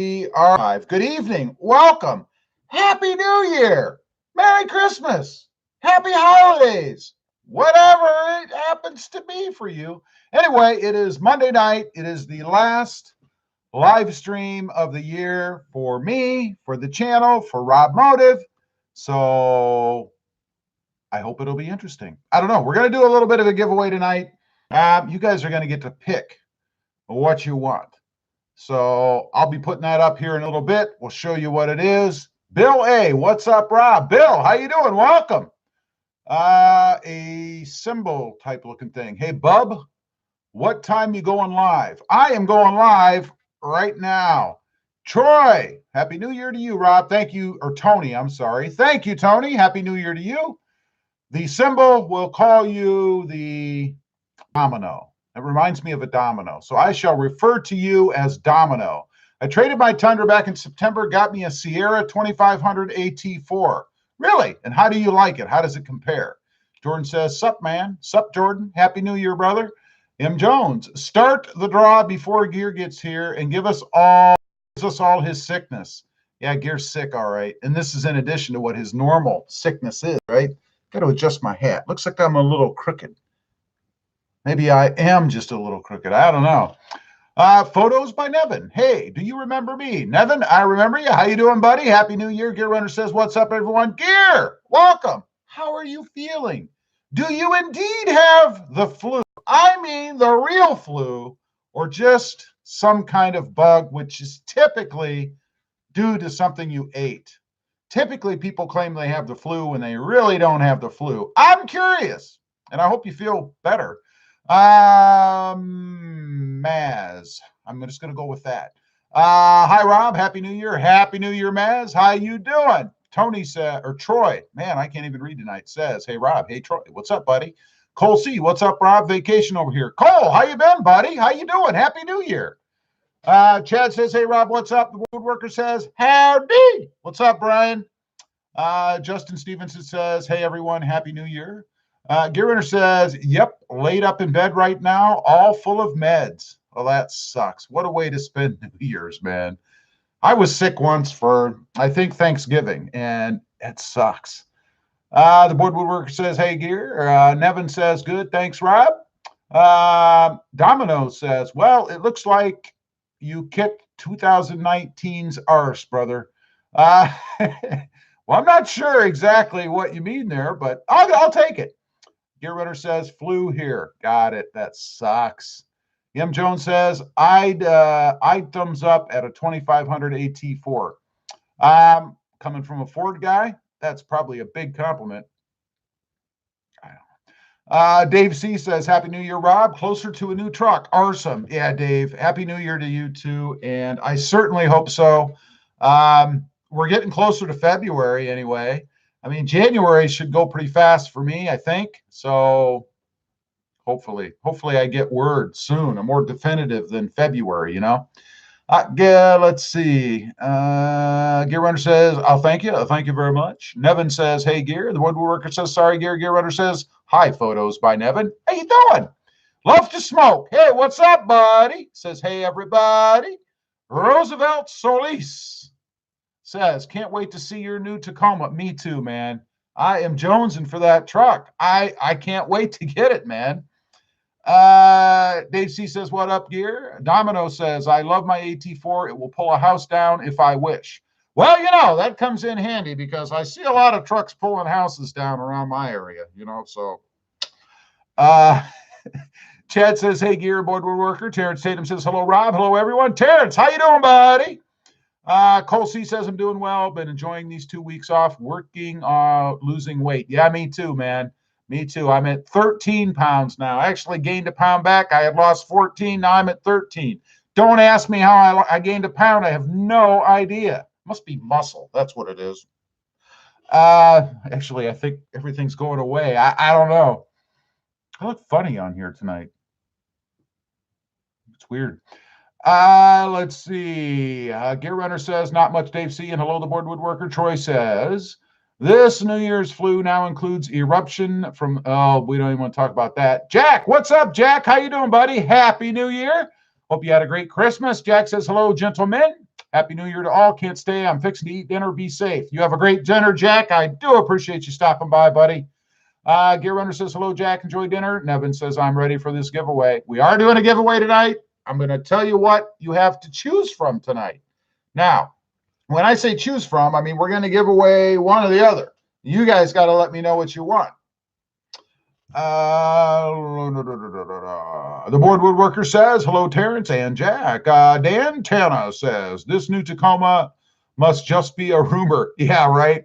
We are live. Good evening. Welcome. Happy New Year. Merry Christmas. Happy holidays. Whatever it happens to be for you. Anyway, it is Monday night. It is the last live stream of the year for me, for the channel, for RobMotive. So I hope it'll be interesting. I don't know. We're going to do a little bit of a giveaway tonight. You guys are going to get to pick what you want. So I'll be putting that up here in a little bit. We'll show you what it is. Bill A, what's up, Rob? Bill, how you doing? Welcome. A symbol type looking thing. Hey, Bub, what time you going live? I am going live right now. Troy, Happy New Year to you, Rob. Thank you, or Tony, I'm sorry. Thank you, Tony. Happy New Year to you. The symbol will call you the domino. It reminds me of a domino. So I shall refer to you as Domino. I traded my Tundra back in September, got me a Sierra 2500 AT4. Really? And how do you like it? How does it compare? Jordan says, sup, man. Sup, Jordan. Happy New Year, brother. M. Jones, start the draw before Gear gets here and give us all his sickness. Yeah, Gear's sick, all right. And this is in addition to what his normal sickness is, right? Got to adjust my hat. Looks like I'm a little crooked. Maybe I am just a little crooked. I don't know. Photos by Nevin. Hey, do you remember me? Nevin, I remember you. How you doing, buddy? Happy New Year. Gear Runner says, what's up, everyone? Gear, welcome. How are you feeling? Do you indeed have the flu? I mean the real flu, or just some kind of bug, which is typically due to something you ate. Typically, people claim they have the flu when they really don't have the flu. I'm curious, and I hope you feel better. Maz. I'm just going to go with that. Hi, Rob. Happy New Year. Happy New Year, Maz. How you doing? Tony said, or Troy. Man, I can't even read tonight. Says, hey, Rob. Hey, Troy. What's up, buddy? Cole C. What's up, Rob? Vacation over here. Cole, how you been, buddy? How you doing? Happy New Year. Chad says, hey, Rob, what's up? The woodworker says, howdy. What's up, Brian? Justin Stevenson says, hey, everyone. Happy New Year. Gear Runner says, yep, laid up in bed right now, all full of meds. Well, that sucks. What a way to spend New Year's, man. I was sick once for, I think, Thanksgiving, and it sucks. The board woodworker says, hey, Gear. Nevin says, good, thanks, Rob. Domino says, well, it looks like you kicked 2019's arse, brother. Well, I'm not sure exactly what you mean there, but I'll take it. Gear Runner says, flu here. Got it. That sucks. M. Jones says, I'd thumbs up at a 2500 AT4. Coming from a Ford guy, that's probably a big compliment. Dave C. says, happy New Year, Rob. Closer to a new truck. Awesome. Yeah, Dave. Happy New Year to you, too. And I certainly hope so. We're getting closer to February anyway. I mean, January should go pretty fast for me, I think. So hopefully I get word soon, a more definitive than February, you know. Yeah, let's see. Gear Runner says, I'll thank you. Thank you very much. Nevin says, hey, Gear. The woodworker says, sorry, Gear. Gear Runner says, hi, photos by Nevin. How you doing? Love to smoke. Hey, what's up, buddy? Says, hey, everybody. Roosevelt Solis says, can't wait to see your new Tacoma. Me too, man. I am jonesing for that truck. I can't wait to get it, man. Dave C says, what up, Gear? Domino says, I love my AT4. It will pull a house down if I wish. Well, you know, that comes in handy because I see a lot of trucks pulling houses down around my area, you know, so. Chad says, hey, Gear, board woodworker. Terrence Tatum says, hello, Rob. Hello, everyone. Terrence, how you doing, buddy? Cole C says, I'm doing well. Been enjoying these 2 weeks off, working, losing weight. Yeah, me too, man. Me too. I'm at 13 pounds now. I actually gained a pound back. I had lost 14. Now I'm at 13. Don't ask me how I gained a pound. I have no idea. Must be muscle. That's what it is. Actually, I think everything's going away. I don't know. I look funny on here tonight. It's weird. Let's see. Gear Runner says, not much, Dave C. And hello, the board woodworker. Troy says, this New Year's flu now includes eruption from, oh, we don't even want to talk about that. Jack, what's up, Jack? How you doing, buddy? Happy New Year. Hope you had a great Christmas. Jack says, hello, gentlemen. Happy New Year to all. Can't stay. I'm fixing to eat dinner. Be safe. You have a great dinner, Jack. I do appreciate you stopping by, buddy. Gear Runner says, hello, Jack. Enjoy dinner. Nevin says, I'm ready for this giveaway. We are doing a giveaway tonight. I'm going to tell you what you have to choose from tonight. Now, when I say choose from, I mean we're going to give away one or the other. You guys got to let me know what you want. The board woodworker says, hello, Terrence and Jack. Dan Tana says, this new Tacoma must just be a rumor. Yeah, right.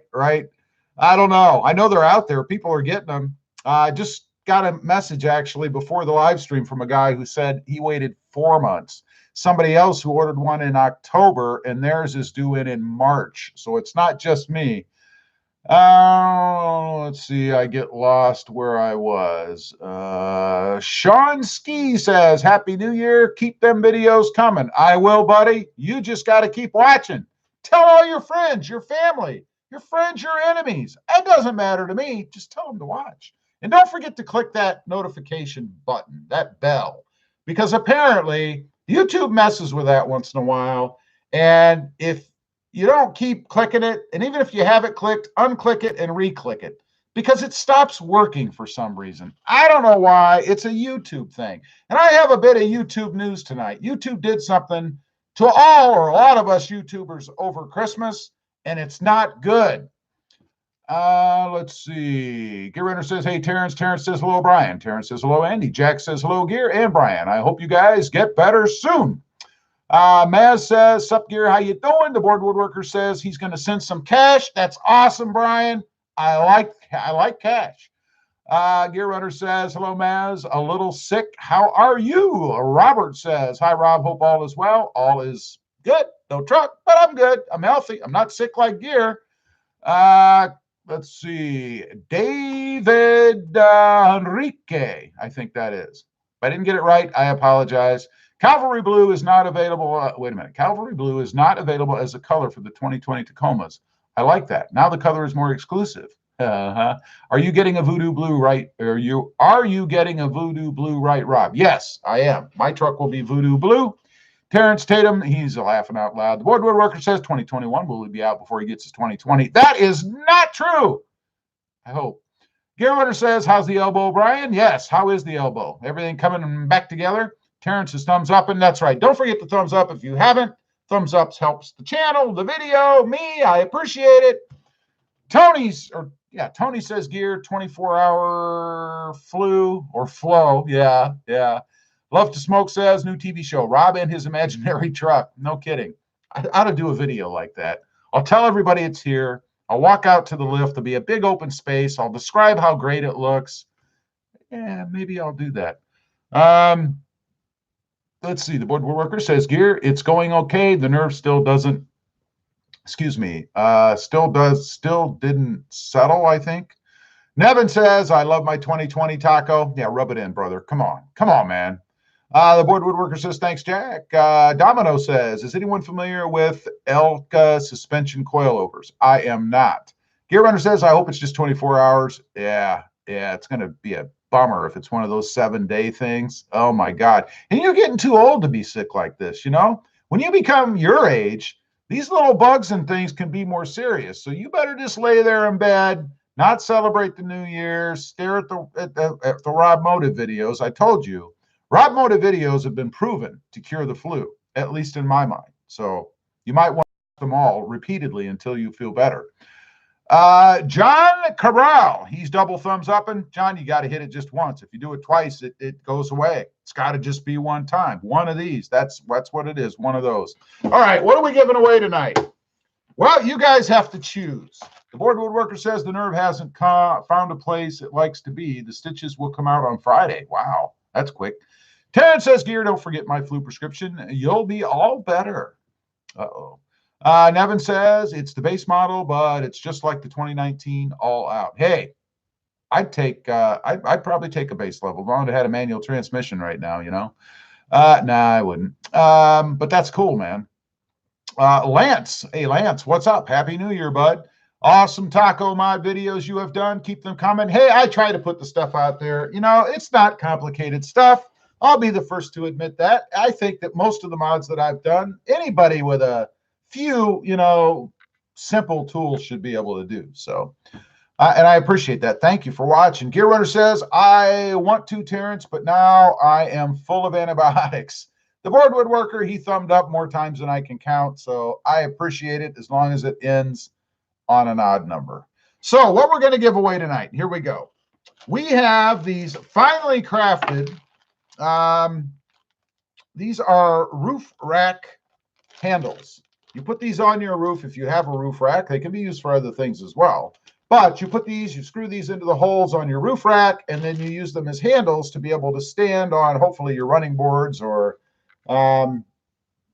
I don't know. I know they're out there. People are getting them. I just got a message actually before the live stream from a guy who said he waited 4 months. Somebody else who ordered one in October, and theirs is due in March. So it's not just me. Let's see. I get lost where I was. Sean Ski says, Happy New Year. Keep them videos coming. I will, buddy. You just got to keep watching. Tell all your friends, your family, your friends, your enemies. It doesn't matter to me. Just tell them to watch. And don't forget to click that notification button, that bell, because apparently YouTube messes with that once in a while. And if you don't keep clicking it, and even if you have it clicked, unclick it and re-click it, because it stops working for some reason. I don't know why. It's a YouTube thing. And I have a bit of YouTube news tonight. YouTube did something to all or a lot of us YouTubers over Christmas, and it's not good. Let's see. Gear Runner says, hey, Terrence. Terrence says, hello, Brian. Terrence says, hello, Andy. Jack says, hello, Gear and Brian. I hope you guys get better soon. Maz says, sup, Gear, how you doing? The board woodworker says he's going to send some cash. That's awesome, Brian. I like cash. Gear Runner says, hello, Maz. A little sick. How are you? Robert says, hi, Rob. Hope all is well. All is good. No truck, but I'm good. I'm healthy. I'm not sick like Gear. Let's see. David Enrique, I think that is. If I didn't get it right, I apologize. Cavalry Blue is not available. Wait a minute. Cavalry Blue is not available as a color for the 2020 Tacomas. I like that. Now the color is more exclusive. Are you getting a Voodoo Blue right? Are you getting a Voodoo Blue right, Rob? Yes, I am. My truck will be Voodoo Blue. Terrence Tatum, he's laughing out loud. The board woodworker says 2021 will be out before he gets his 2020. That is not true. I hope. Gear Runner says, how's the elbow, Brian? Yes, how is the elbow? Everything coming back together? Terrence is thumbs up, and that's right. Don't forget the thumbs up if you haven't. Thumbs ups helps the channel, the video, me. I appreciate it. Tony says, Gear, 24-hour flu or flow. Yeah. Love to Smoke says, new TV show, Rob and his imaginary truck. No kidding. I ought to do a video like that. I'll tell everybody it's here. I'll walk out to the lift. There'll be a big open space. I'll describe how great it looks. Yeah, maybe I'll do that. Let's see. The board woodworker says, Gear, it's going okay. The nerve still doesn't, still didn't settle, I think. Nevin says, I love my 2020 taco. Yeah, rub it in, brother. Come on, man. The board woodworker says, thanks, Jack. Domino says, is anyone familiar with Elka suspension coilovers? I am not. Gear Runner says, I hope it's just 24 hours. Yeah, it's going to be a bummer if it's one of those 7-day things. Oh, my God. And you're getting too old to be sick like this, you know? When you become your age, these little bugs and things can be more serious. So you better just lay there in bed, not celebrate the New Year, stare at the RobMotive videos. I told you. RobMotive videos have been proven to cure the flu, at least in my mind. So you might want to watch them all repeatedly until you feel better. John Cabral, he's double thumbs up. And John, you got to hit it just once. If you do it twice, it goes away. It's got to just be one time. One of these. That's what it is. One of those. All right. What are we giving away tonight? Well, you guys have to choose. The board woodworker says the nerve hasn't found a place it likes to be. The stitches will come out on Friday. Wow. That's quick. Terrence says, Gear, don't forget my flu prescription. You'll be all better. Uh-oh. Nevin says, it's the base model, but it's just like the 2019 all out. Hey, I'd probably take a base level. If I wanted to have a manual transmission right now, you know. Nah, I wouldn't. But that's cool, man. Lance. Hey, Lance, what's up? Happy New Year, bud. Awesome taco mod videos you have done. Keep them coming. Hey, I try to put the stuff out there. You know, it's not complicated stuff. I'll be the first to admit that. I think that most of the mods that I've done, anybody with a few, simple tools should be able to do. So, and I appreciate that. Thank you for watching. Gear Runner says, I want to, Terrence, but now I am full of antibiotics. The board woodworker, he thumbed up more times than I can count. So I appreciate it as long as it ends on an odd number. So what we're going to give away tonight, here we go. We have these finely crafted, these are roof rack handles. You put these on your roof if you have a roof rack. They can be used for other things as well. But you put these, you screw these into the holes on your roof rack, and then you use them as handles to be able to stand on hopefully your running boards or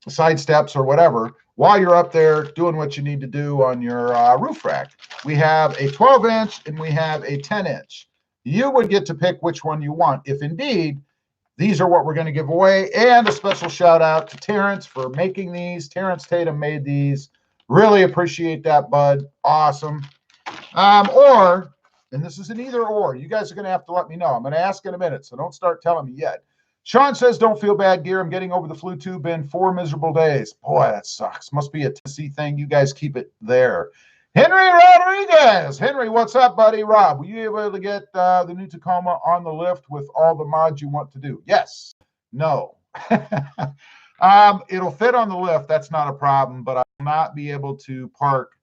side steps or whatever while you're up there doing what you need to do on your roof rack. We have a 12-inch and we have a 10-inch. You would get to pick which one you want if indeed these are what we're going to give away. And a special shout out to Terrence for making these. Terrence Tatum made these. Really appreciate that, bud. Awesome. And this is an either or. You guys are going to have to let me know. I'm going to ask in a minute, so don't start telling me yet. Sean says, don't feel bad, Gear. I'm getting over the flu too. Been 4 miserable days. Boy, that sucks. Must be a Tennessee thing. You guys keep it there. Henry Rodriguez. Henry, what's up, buddy? Rob, were you able to get the new Tacoma on the lift with all the mods you want to do? Yes. No. It'll fit on the lift. That's not a problem, but I will not be able to park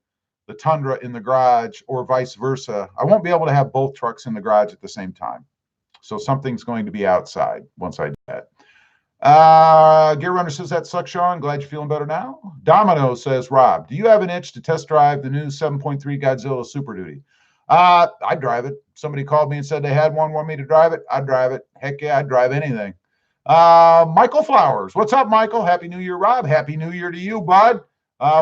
the Tundra in the garage or vice versa. I won't be able to have both trucks in the garage at the same time. So something's going to be outside once I do that. Gear Runner says, that sucks, Sean. Glad you're feeling better now. Domino says, Rob, do you have an itch to test drive the new 7.3 Godzilla Super Duty? I'd drive it. Somebody called me and said they had one, want me to drive it. I'd drive it. Heck yeah, I'd drive anything. Michael Flowers. What's up, Michael? Happy New Year, Rob. Happy New Year to you, bud.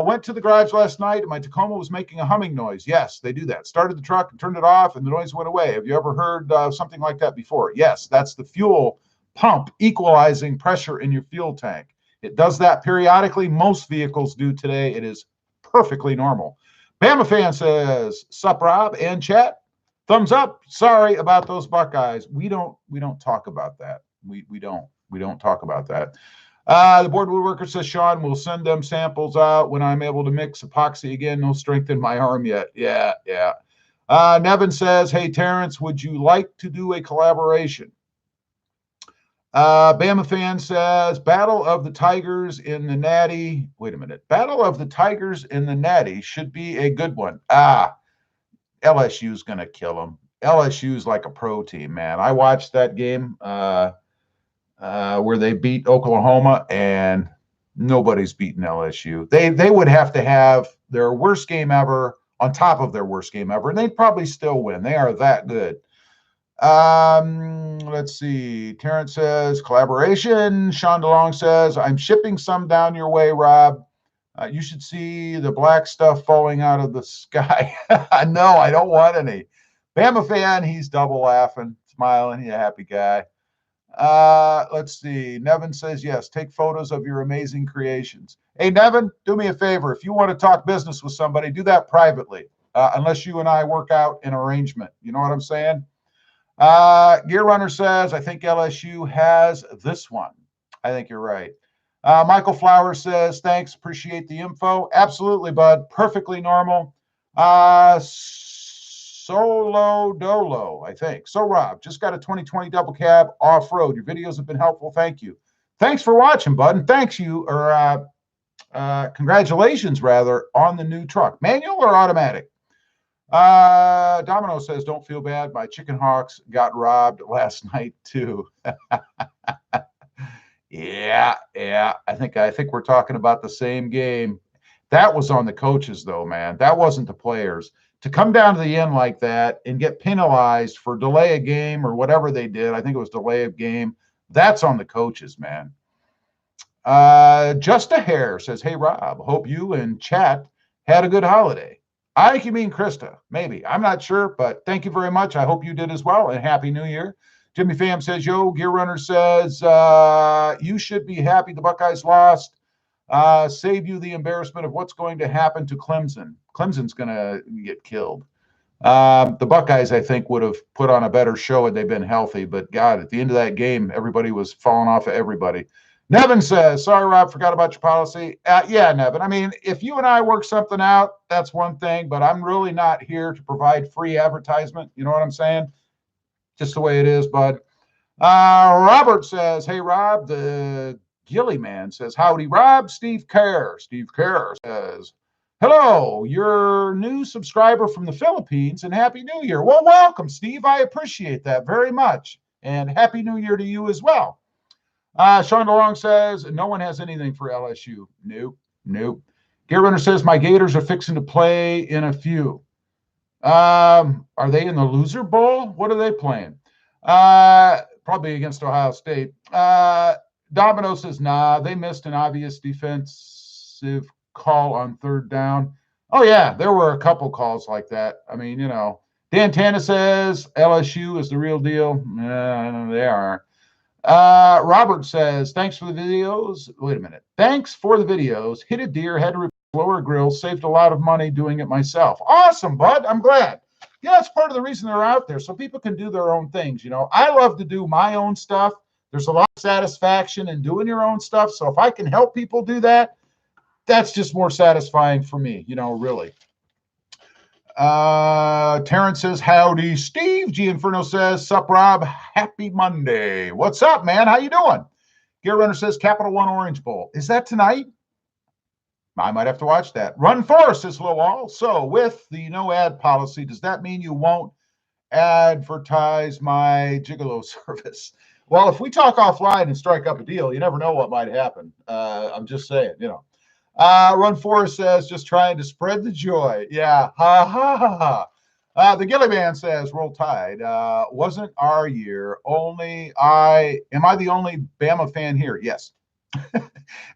Went to the garage last night and my Tacoma was making a humming noise. Yes, they do that. Started the truck and turned it off and the noise went away. Have you ever heard something like that before? Yes, that's the fuel pump equalizing pressure in your fuel tank. It does that periodically. Most vehicles do today. It is perfectly normal. Bama Fan says, sup, Rob and chat. Thumbs up. Sorry about those Buckeyes. We don't talk about that. We don't talk about that. The board woodworker says, Sean, we'll send them samples out when I'm able to mix epoxy again. No strength in my arm yet. Yeah. Nevin says, hey, Terrence, would you like to do a collaboration? Bama Fan says, Battle of the Tigers in the Natty. Wait a minute. Battle of the Tigers in the Natty should be a good one. LSU's going to kill them. LSU's like a pro team, man. I watched that game where they beat Oklahoma, and nobody's beaten LSU. They would have to have their worst game ever on top of their worst game ever, and they'd probably still win. They are that good. Let's see. Terrence says, collaboration. Sean DeLong says, I'm shipping some down your way, Rob. You should see the black stuff falling out of the sky. No, I don't want any. Bama Fan, he's double laughing, smiling. He's a happy guy. Let's see. Nevin says, yes, take photos of your amazing creations. Hey, Nevin, do me a favor. If you want to talk business with somebody, do that privately, unless you and I work out an arrangement. You know what I'm saying? Gear Runner says, I think LSU has this one. I think you're right. Michael Flowers says, thanks, appreciate the info. Absolutely, bud. Perfectly normal. Solo Dolo, I think. So, Rob, just got a 2020 double cab off-road. Your videos have been helpful. Thank you. Thanks for watching, bud. And thanks you, or congratulations, rather, on the new truck. Manual or automatic? Domino says, don't feel bad. My chicken hawks got robbed last night, too. Yeah. I think we're talking about the same game. That was on the coaches, though, man. That wasn't the players. To come down to the end like that and get penalized for delay a game or whatever they did, I think it was delay of game, that's on the coaches, man. Just a Hair says, hey, Rob, hope you and chat had a good holiday. I think you mean Krista, maybe. I'm not sure, but thank you very much. I hope you did as well, and Happy New Year. Jimmy Pham says, yo, Gear Runner says, you should be happy the Buckeyes lost. Save you the embarrassment of what's going to happen to Clemson. Clemson's going to get killed. The Buckeyes, I think, would have put on a better show had they been healthy. But, God, at the end of that game, everybody was falling off of everybody. Nevin says, sorry, Rob, forgot about your policy. Yeah, Nevin. I mean, if you and I work something out, that's one thing, but I'm really not here to provide free advertisement. You know what I'm saying? Just the way it is, bud. Robert says, hey, Rob, the Gilly Man says, howdy, Rob. Steve Kerr. Steve Kerr says, hello, your new subscriber from the Philippines, and Happy New Year. Well, welcome, Steve. I appreciate that very much. And Happy New Year to you as well. Sean DeLong says, no one has anything for LSU. Nope. Gear Runner says, my Gators are fixing to play in a few. Are they in the Loser Bowl? What are they playing? Probably against Ohio State. Domino says, nah, they missed an obvious defensive call on third down. Oh, yeah, there were a couple calls like that. I mean, you know. Dan Tana says, LSU is the real deal. They are. Robert says, thanks for the videos. Wait a minute. Thanks for the videos. Hit a deer, had to replace lower grill, saved a lot of money doing it myself. Awesome, bud. I'm glad. Yeah, that's part of the reason they're out there, so people can do their own things. You know, I love to do my own stuff. There's a lot of satisfaction in doing your own stuff. So if I can help people do that, that's just more satisfying for me, you know, really. Terrence says, howdy, Steve. G Inferno says, sup, Rob? Happy Monday. What's up, man? How you doing? Gear Runner says, Capital One Orange Bowl. Is that tonight? I might have to watch that. Run Forest says, hello, all. So with the no ad policy, does that mean you won't advertise my Gigolo service? Well, if we talk offline and strike up a deal, you never know what might happen. I'm just saying, you know. Run Forest says, just trying to spread the joy. Yeah, ha. The Gilly Man says, roll tide. Wasn't our year. Am I the only Bama fan here? Yes.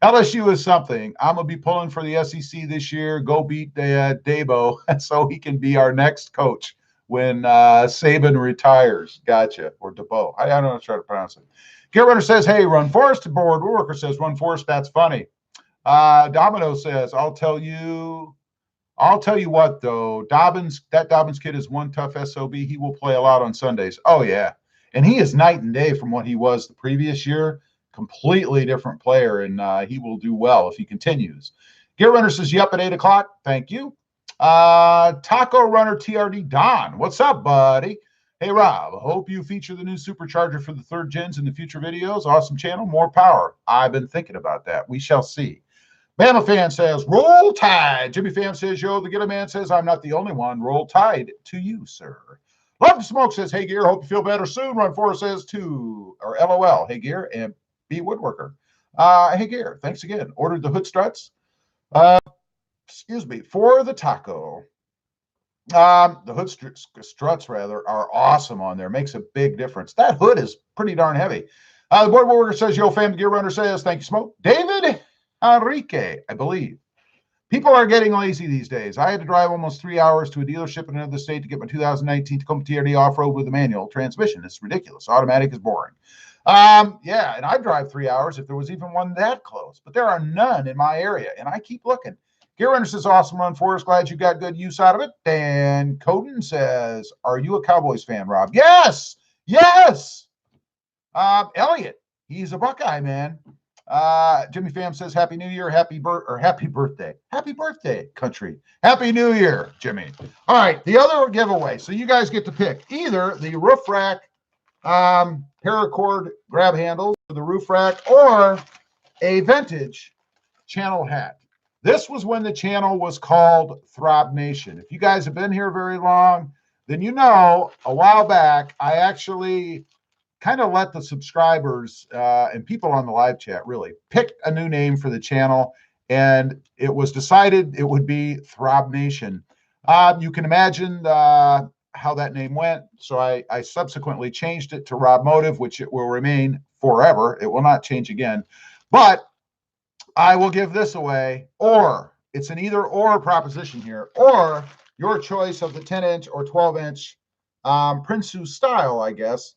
LSU is something. I'm going to be pulling for the SEC this year. Go beat Dabo so he can be our next coach when Saban retires. Gotcha. Or DeBow. I don't know how to try to pronounce it. Gear Runner says, hey, Run Forest aboard. Worker says, Run Forest, that's funny. Domino says, I'll tell you what though, that Dobbins kid is one tough SOB. He will play a lot on Sundays. Oh yeah. And he is night and day from what he was the previous year. Completely different player, and he will do well if he continues. Gear Runner says, yep, at 8 o'clock. Thank you. Taco Runner TRD Don. What's up, buddy? Hey, Rob, hope you feature the new supercharger for the third gens in the future videos. Awesome channel, more power. I've been thinking about that. We shall see. Bama Fan says, roll tide. Jimmy Fan says, yo, the Gilly Man says, I'm not the only one. Roll tide to you, sir. Love to Smoke says, hey, Gear, hope you feel better soon. Run Forest says, LOL. Hey, Gear, and B Woodworker. Hey, Gear, thanks again. Ordered the hood struts. For the taco. The hood struts, rather, are awesome on there. Makes a big difference. That hood is pretty darn heavy. The Board Worker says, yo, fam, the Gear Runner says, thank you, Smoke. David Enrique, I believe. People are getting lazy these days. I had to drive almost 3 hours to a dealership in another state to get my 2019 Tacoma TRD off-road with a manual transmission. It's ridiculous. Automatic is boring. Yeah, and I'd drive 3 hours if there was even one that close. But there are none in my area, and I keep looking. Gear Runner says, awesome Run Forest. Glad you got good use out of it. Dan Coden says, are you a Cowboys fan, Rob? Yes! Elliot, he's a Buckeye, man. Jimmy Pham says, happy New Year, happy birthday. Happy birthday, country. Happy New Year, Jimmy. All right, the other giveaway. So you guys get to pick either the roof rack paracord grab handles for the roof rack or a vintage channel hat. This was when the channel was called Throb Nation. If you guys have been here very long, then you know a while back I actually kind of let the subscribers and people on the live chat really pick a new name for the channel, and it was decided it would be Throb Nation. You can imagine how that name went, so I subsequently changed it to RobMotive, which it will remain forever. It will not change again, but I will give this away, or it's an either or proposition here, or your choice of the 10-inch or 12-inch Prinsu style, I guess,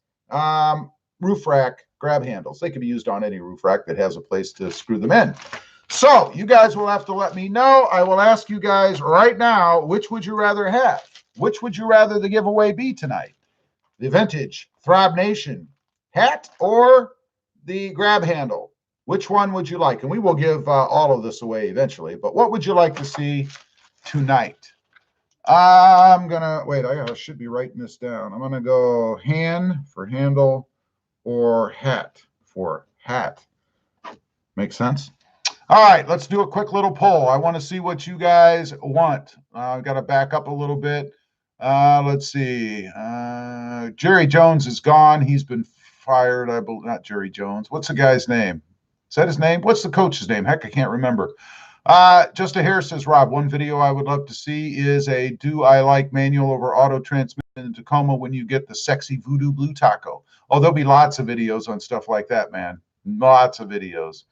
roof rack grab handles. They can be used on any roof rack that has a place to screw them in. So you guys will have to let me know. I will ask you guys right now, which would you rather have? Which would you rather the giveaway be tonight? The vintage Throb Nation hat or the grab handle? Which one would you like? And we will give all of this away eventually, but what would you like to see tonight? I'm gonna wait. I should be writing this down. I'm gonna go hand for handle or hat for hat. Make sense? All right, let's do a quick little poll. I want to see what you guys want. I've got to back up a little bit. Let's see. Jerry Jones is gone. He's been fired. I believe not Jerry Jones. What's the guy's name? Is that his name? What's the coach's name? Heck, I can't remember. Just a hair says, Rob, one video I would love to see is a do I like manual over auto transmission in Tacoma when you get the sexy voodoo blue taco. Oh, there'll be lots of videos on stuff like that, man. Lots of videos.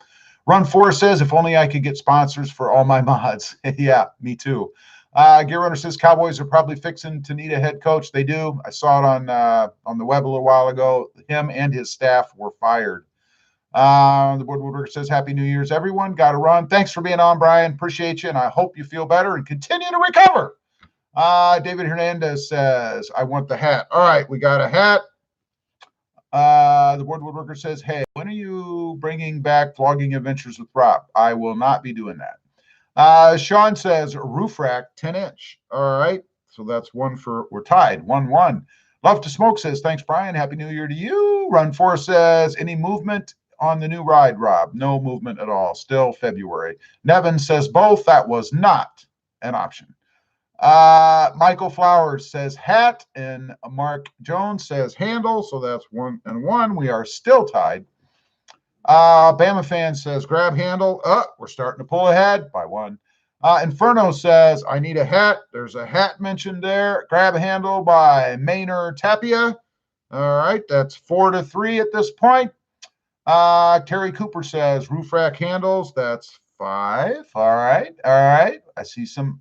Run Forest says, if only I could get sponsors for all my mods. Yeah, me too. Gear Runner says, Cowboys are probably fixing to need a head coach. They do. I saw it on the web a little while ago. Him and his staff were fired. The board woodworker says, Happy New Year's, everyone. Got to run. Thanks for being on, Brian. Appreciate you, and I hope you feel better and continue to recover. David Hernandez says, I want the hat. All right, we got a hat. The board woodworker says, hey, when are you bringing back vlogging adventures with Rob? I will not be doing that. Sean says, roof rack, 10-inch. All right, so that's one for, we're tied, 1-1. Love to Smoke says, thanks, Brian. Happy New Year to you. Run Forest says, any movement on the new ride, Rob? No movement at all. Still February. Nevin says both. That was not an option. Michael Flowers says hat, and Mark Jones says handle. So that's 1-1. We are still tied. Bama fan says grab handle. We're starting to pull ahead by 1. Inferno says I need a hat. There's a hat mentioned there. Grab handle by Maynard Tapia. All right, that's 4-3 at this point. Terry Cooper says roof rack handles. That's 5. All right. I see some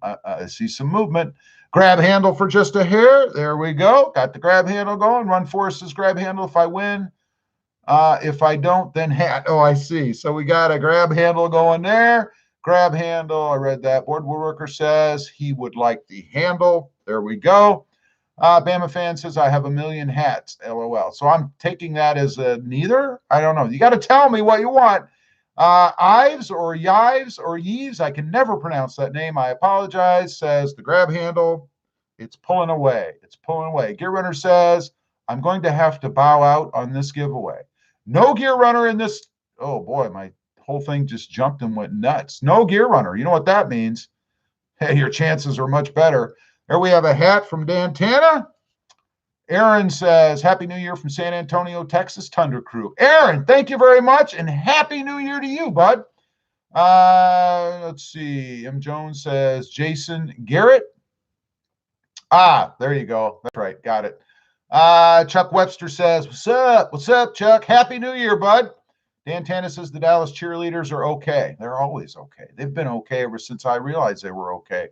movement. Grab handle for just a hair. There we go. Got the grab handle going. Run Forest's grab handle if I win. If I don't, then hat. Oh, I see. So we got a grab handle going there. Grab handle. I read that. Board woodworker says he would like the handle. There we go. Bama fan says, I have a million hats, LOL. So I'm taking that as a neither. I don't know. You got to tell me what you want. Ives or Yives or Yeeves, I can never pronounce that name. I apologize, says the grab handle. It's pulling away. It's pulling away. Gear Runner says, I'm going to have to bow out on this giveaway. No Gear Runner in this. Oh, boy, my whole thing just jumped and went nuts. No Gear Runner. You know what that means? Hey, your chances are much better. There we have a hat from Dan Tana. Aaron says, Happy New Year from San Antonio, Texas, Tundra Crew. Aaron, thank you very much, and Happy New Year to you, bud. Let's see. M. Jones says, Jason Garrett. There you go. That's right. Got it. Chuck Webster says, What's up? What's up, Chuck? Happy New Year, bud. Dan Tana says, the Dallas cheerleaders are okay. They're always okay. They've been okay ever since I realized they were okay.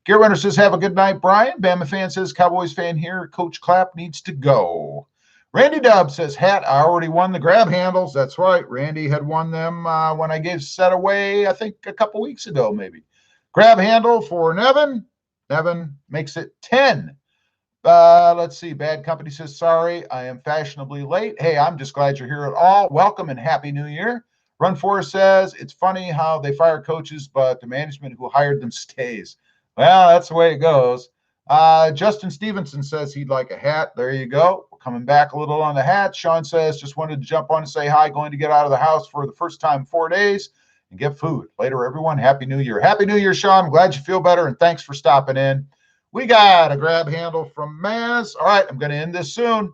Gear Runner says, have a good night, Brian. Bama fan says, Cowboys fan here. Coach Clapp needs to go. Randy Dubb says, hat, I already won the grab handles. That's right. Randy had won them when I gave set away, I think, a couple weeks ago, maybe. Grab handle for Nevin. Nevin makes it 10. Let's see. Bad Company says, sorry, I am fashionably late. Hey, I'm just glad you're here at all. Welcome and Happy New Year. Run Forest says, it's funny how they fire coaches, but the management who hired them stays. Well, that's the way it goes. Justin Stevenson says he'd like a hat. There you go. We're coming back a little on the hat. Sean says, just wanted to jump on and say hi. Going to get out of the house for the first time in 4 days and get food. Later, everyone. Happy New Year. Happy New Year, Sean. I'm glad you feel better, and thanks for stopping in. We got a grab handle from Maz. All right, I'm going to end this soon.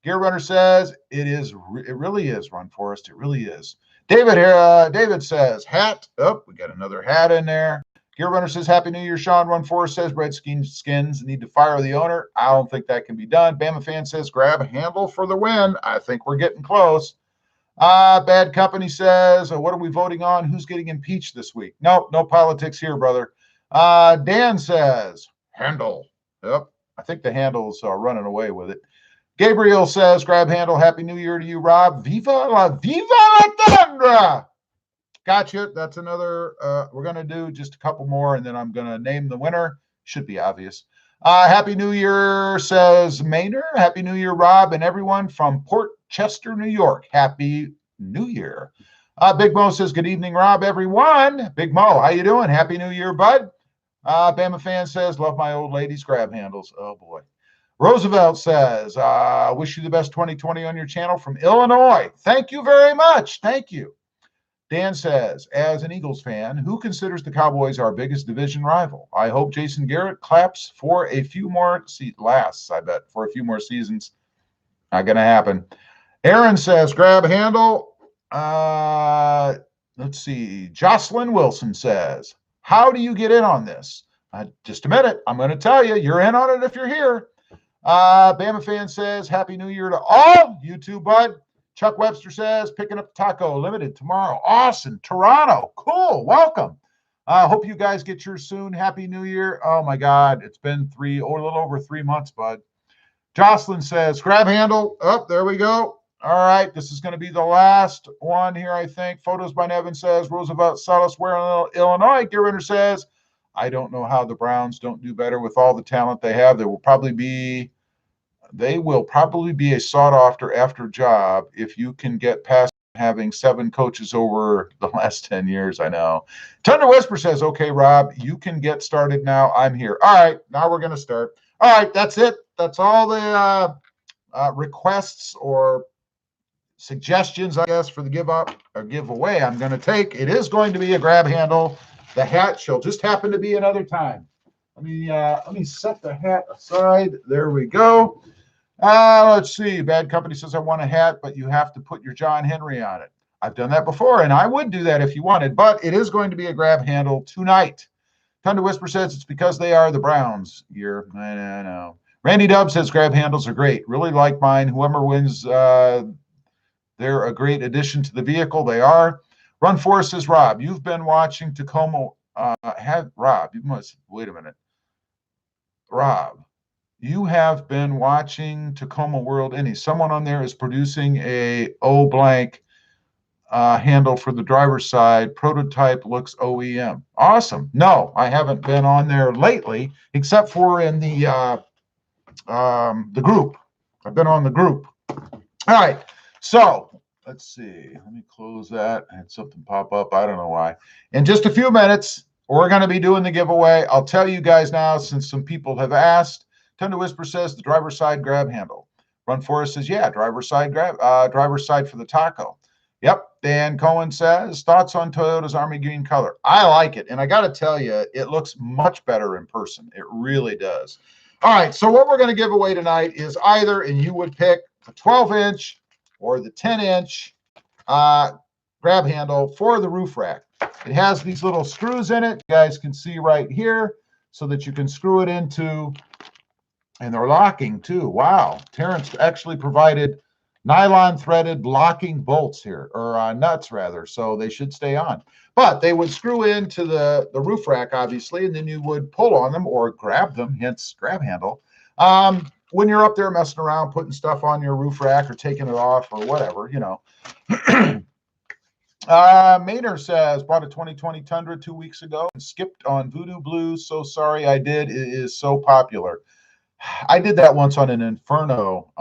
Gear Runner says, it really is, Run Forest. It really is. David says, hat. Oh, we got another hat in there. Gear Runner says, Happy New Year, Sean. Run Forest says, Redskins need to fire the owner. I don't think that can be done. Bama fan says, grab a handle for the win. I think we're getting close. Bad Company says, what are we voting on? Who's getting impeached this week? Nope, no politics here, brother. Dan says, handle. Yep, I think the handle's running away with it. Gabriel says, grab handle. Happy New Year to you, Rob. Viva la tundra. Gotcha. That's another. We're going to do just a couple more, and then I'm going to name the winner. Should be obvious. Happy New Year, says Maynard. Happy New Year, Rob, and everyone from Port Chester, New York. Happy New Year. Big Mo says, good evening, Rob, everyone. Big Mo, how you doing? Happy New Year, bud. Bama fan says, love my old ladies grab handles. Oh, boy. Roosevelt says, wish you the best 2020 on your channel from Illinois. Thank you very much. Thank you. Dan says, as an Eagles fan, who considers the Cowboys our biggest division rival? I hope Jason Garrett claps for a few more lasts, I bet, for a few more seasons. Not going to happen. Aaron says, grab handle. Let's see. Jocelyn Wilson says, how do you get in on this? Just a minute. I'm going to tell you. You're in on it if you're here. Bama fan says, happy New Year to all. You too, bud. Chuck Webster says, picking up taco limited tomorrow. Awesome. Toronto. Cool. Welcome. Hope you guys get yours soon. Happy New Year. Oh, my God. It's been a little over 3 months, bud. Jocelyn says, grab handle. Oh, there we go. All right. This is going to be the last one here, I think. Photos by Nevin says, Roosevelt Salas, where in Illinois? Gearwinner says, I don't know how the Browns don't do better with all the talent they have. They will probably be a sought-after job if you can get past having 7 coaches over the last 10 years. I know. Tundra Whisper says, okay, Rob, you can get started now. I'm here. All right, now we're going to start. All right, that's it. That's all the requests or suggestions, I guess, for the giveaway I'm going to take. It is going to be a grab handle. The hat shall just happen to be another time. Let me set the hat aside. There we go. Let's see. Bad Company says, I want a hat, but you have to put your John Henry on it. I've done that before, and I would do that if you wanted, but it is going to be a grab handle tonight. Thunder Whisper says it's because they are the Browns year. I know. Randy Dubb says grab handles are great. Really like mine. Whoever wins, they're a great addition to the vehicle. They are. Run Forest says, Rob, you've been watching Tacoma. Wait a minute. Rob, you have been watching Tacoma World Indy. Someone on there is producing a blank handle for the driver's side. Prototype looks OEM. Awesome. No, I haven't been on there lately, except for in the group. I've been on the group. All right. So let's see. Let me close that. I had something pop up. I don't know why. In just a few minutes, we're going to be doing the giveaway. I'll tell you guys now, since some people have asked. Thunder Whisper says the driver's side grab handle. Run Forest says, yeah, driver's side for the taco. Yep. Dan Cohen says, thoughts on Toyota's Army Green color? I like it. And I got to tell you, it looks much better in person. It really does. All right. So what we're going to give away tonight is either, and you would pick the 12-inch or the 10-inch grab handle for the roof rack. It has these little screws in it. You guys can see right here so that you can screw it into, and they're locking too. Wow. Terrence actually provided nylon threaded locking bolts here, or nuts rather, so they should stay on. But they would screw into the roof rack, obviously, and then you would pull on them or grab them, hence grab handle. When you're up there messing around, putting stuff on your roof rack or taking it off or whatever, you know. Maynard says, bought a 2020 Tundra 2 weeks ago and skipped on Voodoo Blue. So sorry I did. It is so popular. I did that once on an Inferno,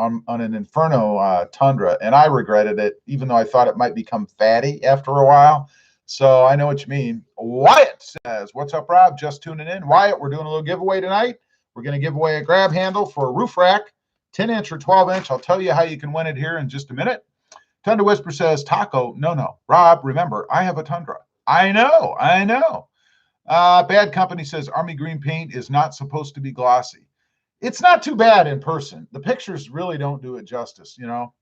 Tundra, and I regretted it, even though I thought it might become fatty after a while. So I know what you mean. Wyatt says, what's up, Rob? Just tuning in. Wyatt, we're doing a little giveaway tonight. We're going to give away a grab handle for a roof rack, 10-inch or 12-inch. I'll tell you how you can win it here in just a minute. Tundra Whisper says, taco. No. Rob, remember, I have a Tundra. I know. Bad Company says, Army Green paint is not supposed to be glossy. It's not too bad in person. The pictures really don't do it justice, you know.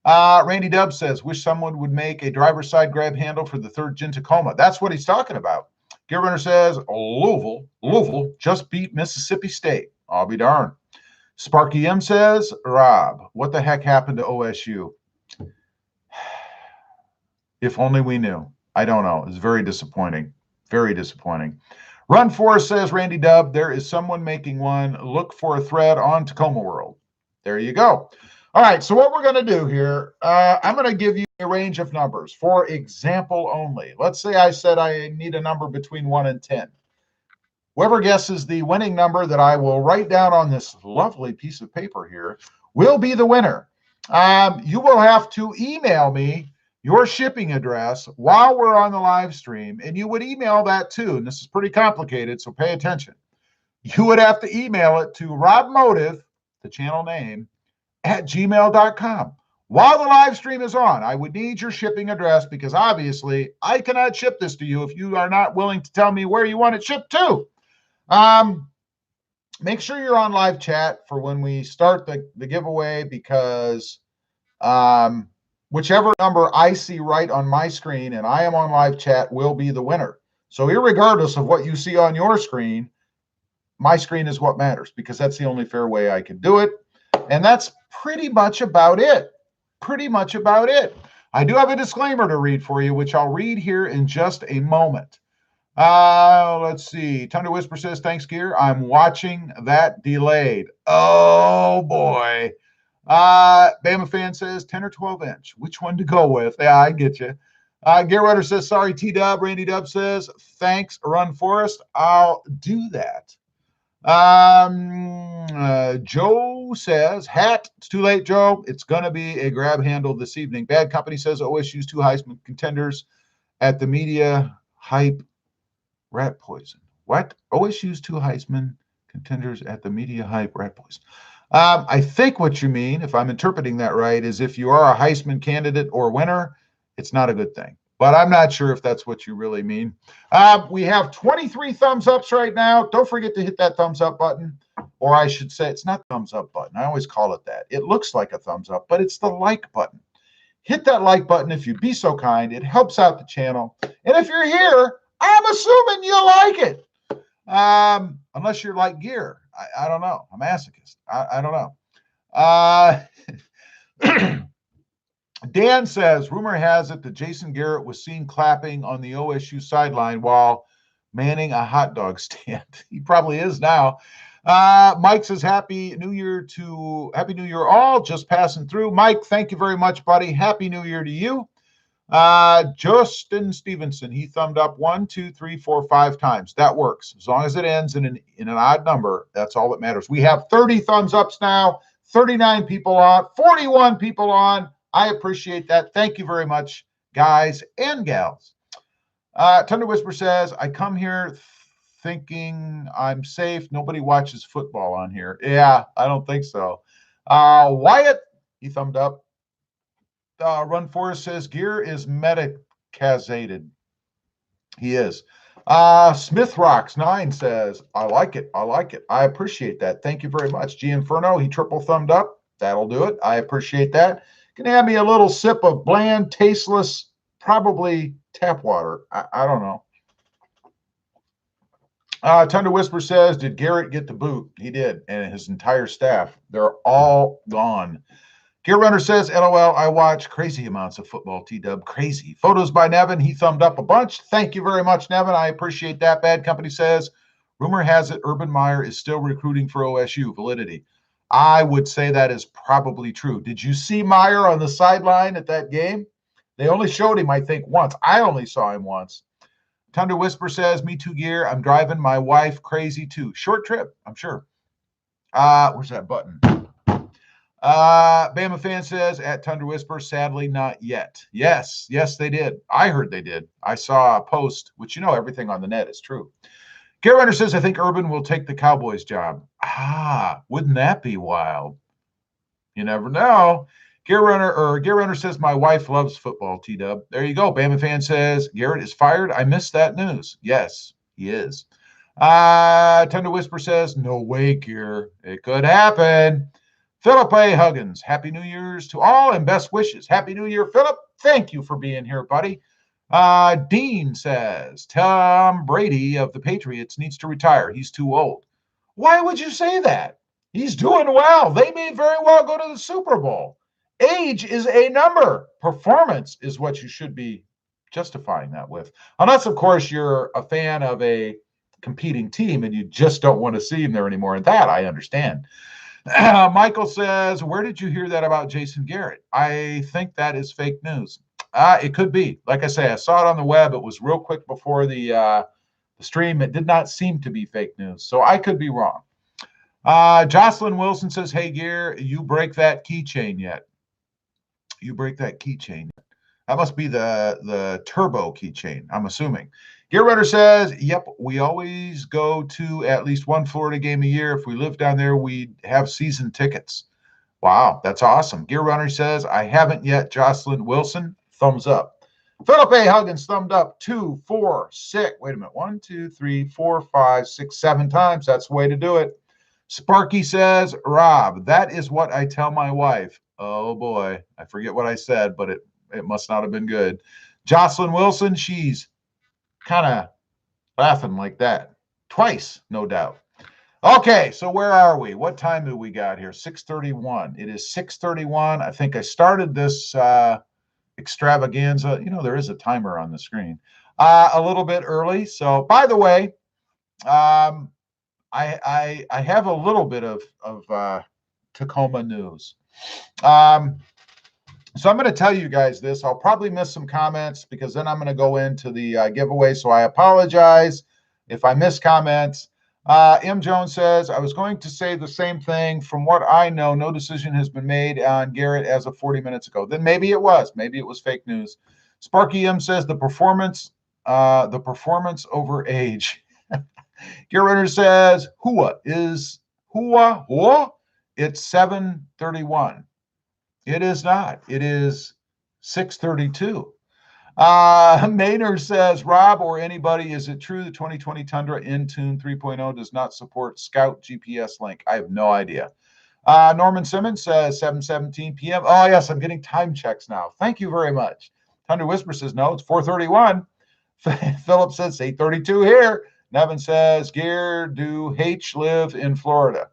Randy Dubb says, wish someone would make a driver's side grab handle for the 3rd Gen Tacoma. That's what he's talking about. Gearrunner says, Louisville just beat Mississippi State. I'll be darned. Sparky M says, Rob, what the heck happened to OSU? If only we knew. I don't know. It's very disappointing. Very disappointing. Run Forest says, Randy Dubb, there is someone making one. Look for a thread on Tacoma World. There you go. All right, so what we're going to do here, I'm going to give you a range of numbers for example only. Let's say I said I need a number between 1 and 10. Whoever guesses the winning number that I will write down on this lovely piece of paper here will be the winner. You will have to email me your shipping address while we're on the live stream, and you would email that too. And this is pretty complicated, so pay attention. You would have to email it to RobMotive, the channel name, at gmail.com. While the live stream is on, I would need your shipping address because obviously I cannot ship this to you if you are not willing to tell me where you want it shipped to. Make sure you're on live chat for when we start the giveaway, because whichever number I see right on my screen and I am on live chat will be the winner. So irregardless of what you see on your screen, my screen is what matters, because that's the only fair way I can do it. And that's pretty much about it. Pretty much about it. I do have a disclaimer to read for you, which I'll read here in just a moment. Let's see. Thunder Whisper says, thanks, Gear. I'm watching that delayed. Oh, boy. Bama Fan says 10 or 12 inch. Which one to go with? Yeah, I get you. Gear Runner says, sorry, T-Dub. Randy Dub says, thanks, Run Forest. I'll do that. Joe says, hat. It's too late, Joe. It's going to be a grab handle this evening. Bad Company says, OSU's 2 Heisman contenders at the media hype rat poison. What? OSU's 2 Heisman contenders at the media hype rat poison. I think what you mean, if I'm interpreting that right, is if you are a Heisman candidate or winner, it's not a good thing. But I'm not sure if that's what you really mean. We have 23 thumbs ups right now. Don't forget to hit that thumbs up button. Or I should say, it's not thumbs up button. I always call it that. It looks like a thumbs up, but it's the like button. Hit that like button if you'd be so kind. It helps out the channel. And if you're here, I'm assuming you like it. Unless you're like Gear. I don't know. I'm a masochist. I don't know. Dan says, rumor has it that Jason Garrett was seen clapping on the OSU sideline while manning a hot dog stand. He probably is now. Mike says, Happy New Year all. Just passing through. Mike, thank you very much, buddy. Happy New Year to you. Justin Stevenson, he thumbed up 1, 2, 3, 4, 5 times. That works. As long as it ends in an odd number, that's all that matters. We have 30 thumbs ups now, 39 people on, 41 people on. I appreciate that. Thank you very much, guys and gals. Thunder Whisper says, I come here thinking I'm safe. Nobody watches football on here. Yeah, I don't think so. Wyatt, he thumbed up. Run Forest says, Gear is medicated. He is. Smith Rocks 9 says, I like it. I like it. I appreciate that. Thank you very much. G Inferno, he triple thumbed up. That'll do it. I appreciate that. Can have me a little sip of bland, tasteless, probably tap water. I don't know. Thunder Whisper says, did Garrett get the boot? He did, and his entire staff. They're all gone. Gear Runner says, LOL, I watch crazy amounts of football, T-Dub, crazy. Photos by Nevin, he thumbed up a bunch. Thank you very much, Nevin. I appreciate that. Bad Company says, rumor has it Urban Meyer is still recruiting for OSU. Validity. I would say that is probably true. Did you see Meyer on the sideline at that game? They only showed him, I think, once. I only saw him once. Thunder Whisper says, me too, Gear. I'm driving my wife crazy too. Short trip, I'm sure. Where's that button? Bama Fan says, at Thunder Whisper, sadly not yet. Yes, they did. I heard they did. I saw a post, which everything on the net is true. Gear Runner says, I think Urban will take the Cowboys job. Wouldn't that be wild? You never know. Gear Runner says, my wife loves football, T-Dub. There you go. Bama Fan says, Garrett is fired. I missed that news. Yes, he is. Thunder Whisper says, no way, Gear. It could happen. Philip A. Huggins, Happy New Year's to all and best wishes. Happy New Year, Philip. Thank you for being here, buddy. Dean says, Tom Brady of the Patriots needs to retire. He's too old. Why would you say that? He's doing well. They may very well go to the Super Bowl. Age is a number. Performance is what you should be justifying that with. Unless, of course, you're a fan of a competing team and you just don't want to see him there anymore. And that I understand. Michael says, where did you hear that about Jason Garrett? I think that is fake news. It could be. Like I say, I saw it on the web. It was real quick before the stream. It did not seem to be fake news. So I could be wrong. Jocelyn Wilson says, hey, Gear, you break that keychain yet? You break that keychain. That must be the turbo keychain, I'm assuming. Gear Runner says, yep, we always go to at least one Florida game a year. If we live down there, we'd have season tickets. Wow, that's awesome. Gear Runner says, I haven't yet. Jocelyn Wilson, thumbs up. Philip A. Huggins, thumbed up. 2, 4, 6. Wait a minute. 1, 2, 3, 4, 5, 6, 7 times. That's the way to do it. Sparky says, Rob, that is what I tell my wife. Oh, boy. I forget what I said, but it must not have been good. Jocelyn Wilson, she's kind of laughing like that. Twice, no doubt. Okay, so where are we? What time do we got here? 6:31. It is 6:31. I think I started this extravaganza. You know, there is a timer on the screen. A little bit early. So, by the way, I have a little bit of Tacoma news. So I'm going to tell you guys this. I'll probably miss some comments because then I'm going to go into the giveaway. So I apologize if I miss comments. M. Jones says, I was going to say the same thing. From what I know, no decision has been made on Garrett as of 40 minutes ago. Then maybe it was. Maybe it was fake news. Sparky M says the performance over age. Gear Runner says, Hua? It's 7:31. It is not. It is 6:32. Maynard says, Rob or anybody, is it true the 2020 Tundra Intune 3.0 does not support Scout GPS link? I have no idea. Norman Simmons says 7:17 p.m. Oh, yes, I'm getting time checks now. Thank you very much. Thunder Whisper says, no, it's 4:31. Philip says 8:32 here. Nevin says, Gear, do H live in Florida?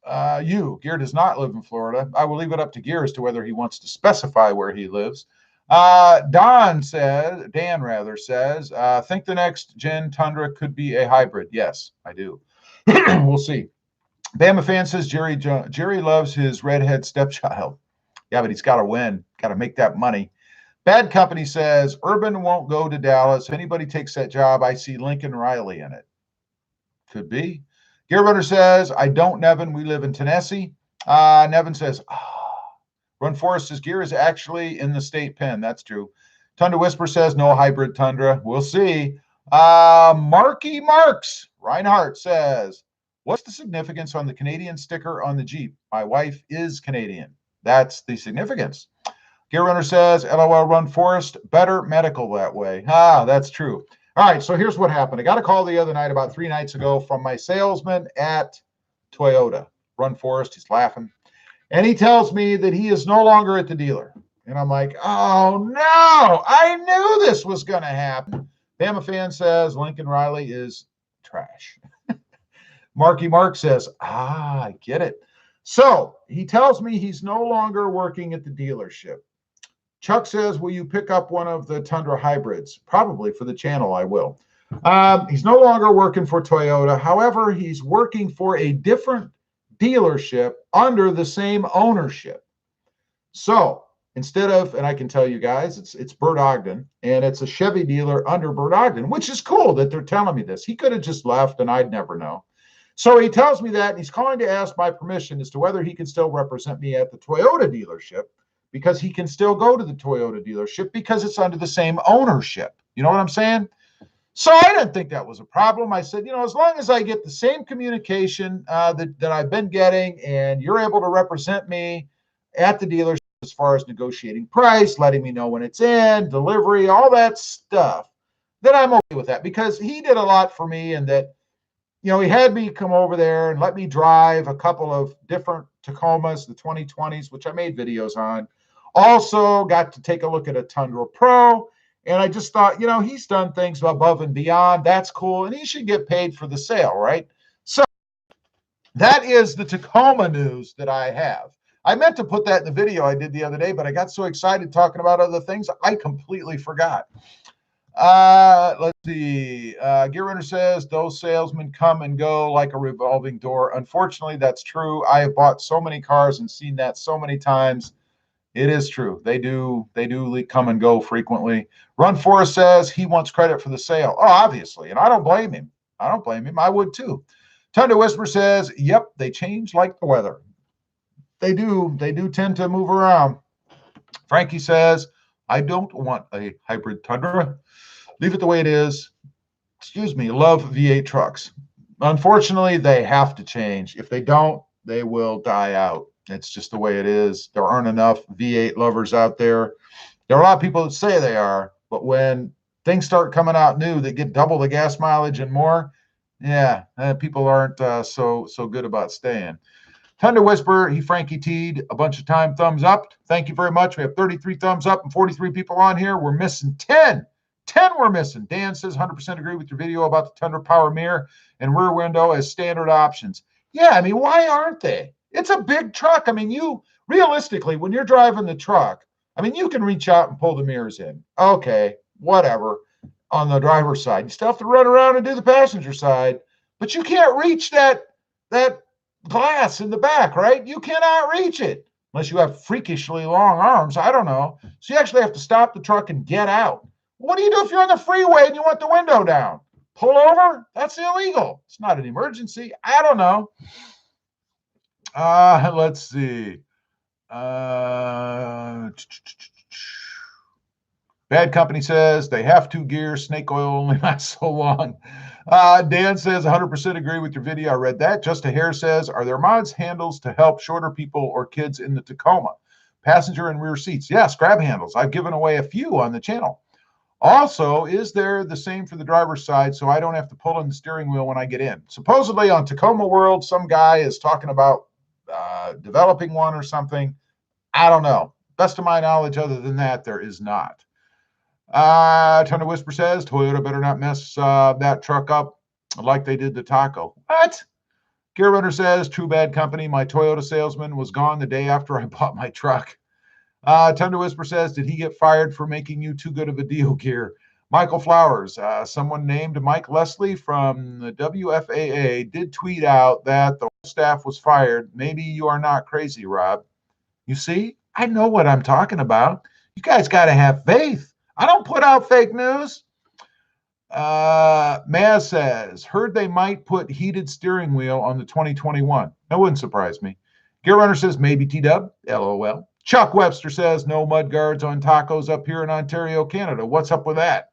Gear does not live in Florida. I will leave it up to Gear as to whether he wants to specify where he lives. Dan says, think the next gen Tundra could be a hybrid. Yes, I do. We'll see. Bama fan says Jerry loves his redhead stepchild. Yeah, but he's got to win. Got to make that money. Bad Company says Urban won't go to Dallas. If anybody takes that job, I see Lincoln Riley in it. Could be. Gear Runner says, I don't, Nevin. We live in Tennessee. Nevin says, Run Forest says Gear is actually in the state pen. That's true. Tundra Whisper says no hybrid Tundra. We'll see. Marky Marks Reinhardt says, what's the significance on the Canadian sticker on the Jeep? My wife is Canadian. That's the significance. Gear Runner says, LOL Run Forest, better medical that way. That's true. All right, so here's what happened. I got a call the other night, about 3 nights ago, from my salesman at Toyota. Run Forest, he's laughing. And he tells me that he is no longer at the dealer. And I'm like, oh, no, I knew this was going to happen. Bama fan says Lincoln Riley is trash. Marky Mark says, I get it. So he tells me he's no longer working at the dealership. Chuck says, will you pick up one of the Tundra hybrids? Probably for the channel, I will. He's no longer working for Toyota. However, he's working for a different dealership under the same ownership. So instead of, and I can tell you guys, it's Bert Ogden, and it's a Chevy dealer under Bert Ogden, which is cool that they're telling me this. He could have just left and I'd never know. So he tells me that, and he's calling to ask my permission as to whether he can still represent me at the Toyota dealership, because he can still go to the Toyota dealership because it's under the same ownership. You know what I'm saying? So I didn't think that was a problem. I said, as long as I get the same communication that I've been getting, and you're able to represent me at the dealership as far as negotiating price, letting me know when it's in, delivery, all that stuff, then I'm okay with that, because he did a lot for me, and that, he had me come over there and let me drive a couple of different Tacomas, the 2020s, which I made videos on. Also got to take a look at a Tundra Pro. And I just thought, he's done things above and beyond. That's cool. And he should get paid for the sale, right? So that is the Tacoma news that I have. I meant to put that in the video I did the other day, but I got so excited talking about other things, I completely forgot. Let's see. Gear Runner says those salesmen come and go like a revolving door. Unfortunately, that's true. I have bought so many cars and seen that so many times. It is true. They do come and go frequently. Run Forest says he wants credit for the sale. Oh, obviously. And I don't blame him. I would too. Tundra Whisper says, yep, they change like the weather. They do tend to move around. Frankie says, I don't want a hybrid Tundra. Leave it the way it is. Excuse me. Love V8 trucks. Unfortunately, they have to change. If they don't, they will die out. It's just the way it is. There aren't enough V8 lovers out there. There are a lot of people that say they are, but when things start coming out new that get double the gas mileage and more, yeah, people aren't so good about staying. Thunder Whisper, he Frankie T'd a bunch of time. Thumbs up. Thank you very much. We have 33 thumbs up and 43 people on here. We're missing 10. 10 we're missing. Dan says 100% agree with your video about the Tundra power mirror and rear window as standard options. Yeah, I mean, why aren't they? It's a big truck. I mean, you realistically, when you're driving the truck, I mean, you can reach out and pull the mirrors in. Okay, whatever. On the driver's side, you still have to run around and do the passenger side, but you can't reach that glass in the back, right? You cannot reach it unless you have freakishly long arms. I don't know. So you actually have to stop the truck and get out. What do you do if you're on the freeway and you want the window down? Pull over? That's illegal. It's not an emergency. I don't know. Let's see. Bad Company says they have to gear. Snake oil only lasts so long. Dan says 100% agree with your video. I read that. Just a Hair says, are there mods handles to help shorter people or kids in the Tacoma? Passenger and rear seats. Yes, grab handles. I've given away a few on the channel. Also, is there the same for the driver's side so I don't have to pull in the steering wheel when I get in? Supposedly on Tacoma World, some guy is talking about developing one or something. I don't know. Best of my knowledge, other than that, there is not. Thunder Whisper says, Toyota better not mess that truck up like they did the Taco. What? Gear Runner says, True Bad Company. My Toyota salesman was gone the day after I bought my truck. Thunder Whisper says, did he get fired for making you too good of a deal, Gear? Michael Flowers, someone named Mike Leslie from the WFAA did tweet out that the whole staff was fired. Maybe you are not crazy, Rob. You see, I know what I'm talking about. You guys got to have faith. I don't put out fake news. Maz says, heard they might put heated steering wheel on the 2021. That wouldn't surprise me. Gear Runner says, maybe T-Dub. LOL. Chuck Webster says, no mud guards on tacos up here in Ontario, Canada. What's up with that?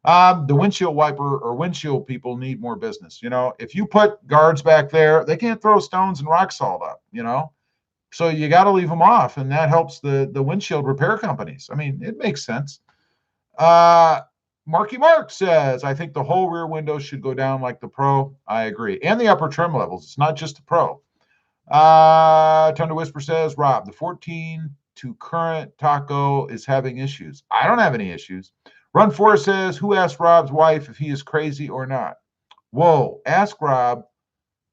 The windshield wiper or windshield people need more business. You know, if you put guards back there, they can't throw stones and rock salt up, you know. So you got to leave them off, and that helps the windshield repair companies. I mean, it makes sense. Marky Mark says, I think the whole rear window should go down like the Pro. I agree. And the upper trim levels. It's not just the Pro. Thunder Whisper says, Rob, the 14 to current Taco is having issues. I don't have any issues. Run 4 says, who asked Rob's wife if he is crazy or not? Whoa, ask Rob.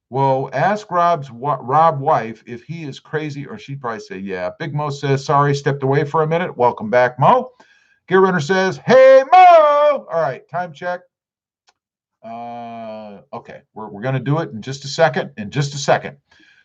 Whoa, ask Rob's wife if he is crazy, or she'd probably say, yeah. Big Mo says, sorry, stepped away for a minute. Welcome back, Mo. Gear Runner says, hey, Mo. All right, time check. Okay, we're going to do it in just a second.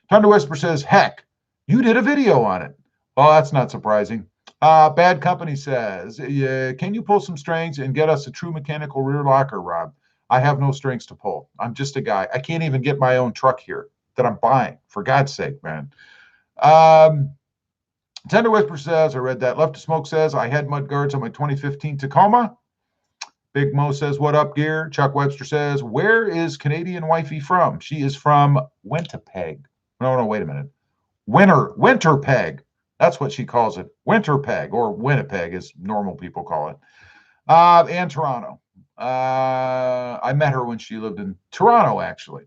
Thunder Whisper says, heck, you did a video on it. Well, that's not surprising. Bad Company says, can you pull some strings and get us a true mechanical rear locker, Rob? I have no strings to pull. I'm just a guy. I can't even get my own truck here that I'm buying, for God's sake, man. Tender Whisper says, I read that. Left to Smoke says, I had mud guards on my 2015 Tacoma. Big Mo says, what up, Gear? Chuck Webster says, where is Canadian wifey from? She is from Winnipeg. No, wait a minute. Winterpeg. That's what she calls it. Winterpeg, or Winnipeg, as normal people call it. And Toronto. I met her when she lived in Toronto, actually.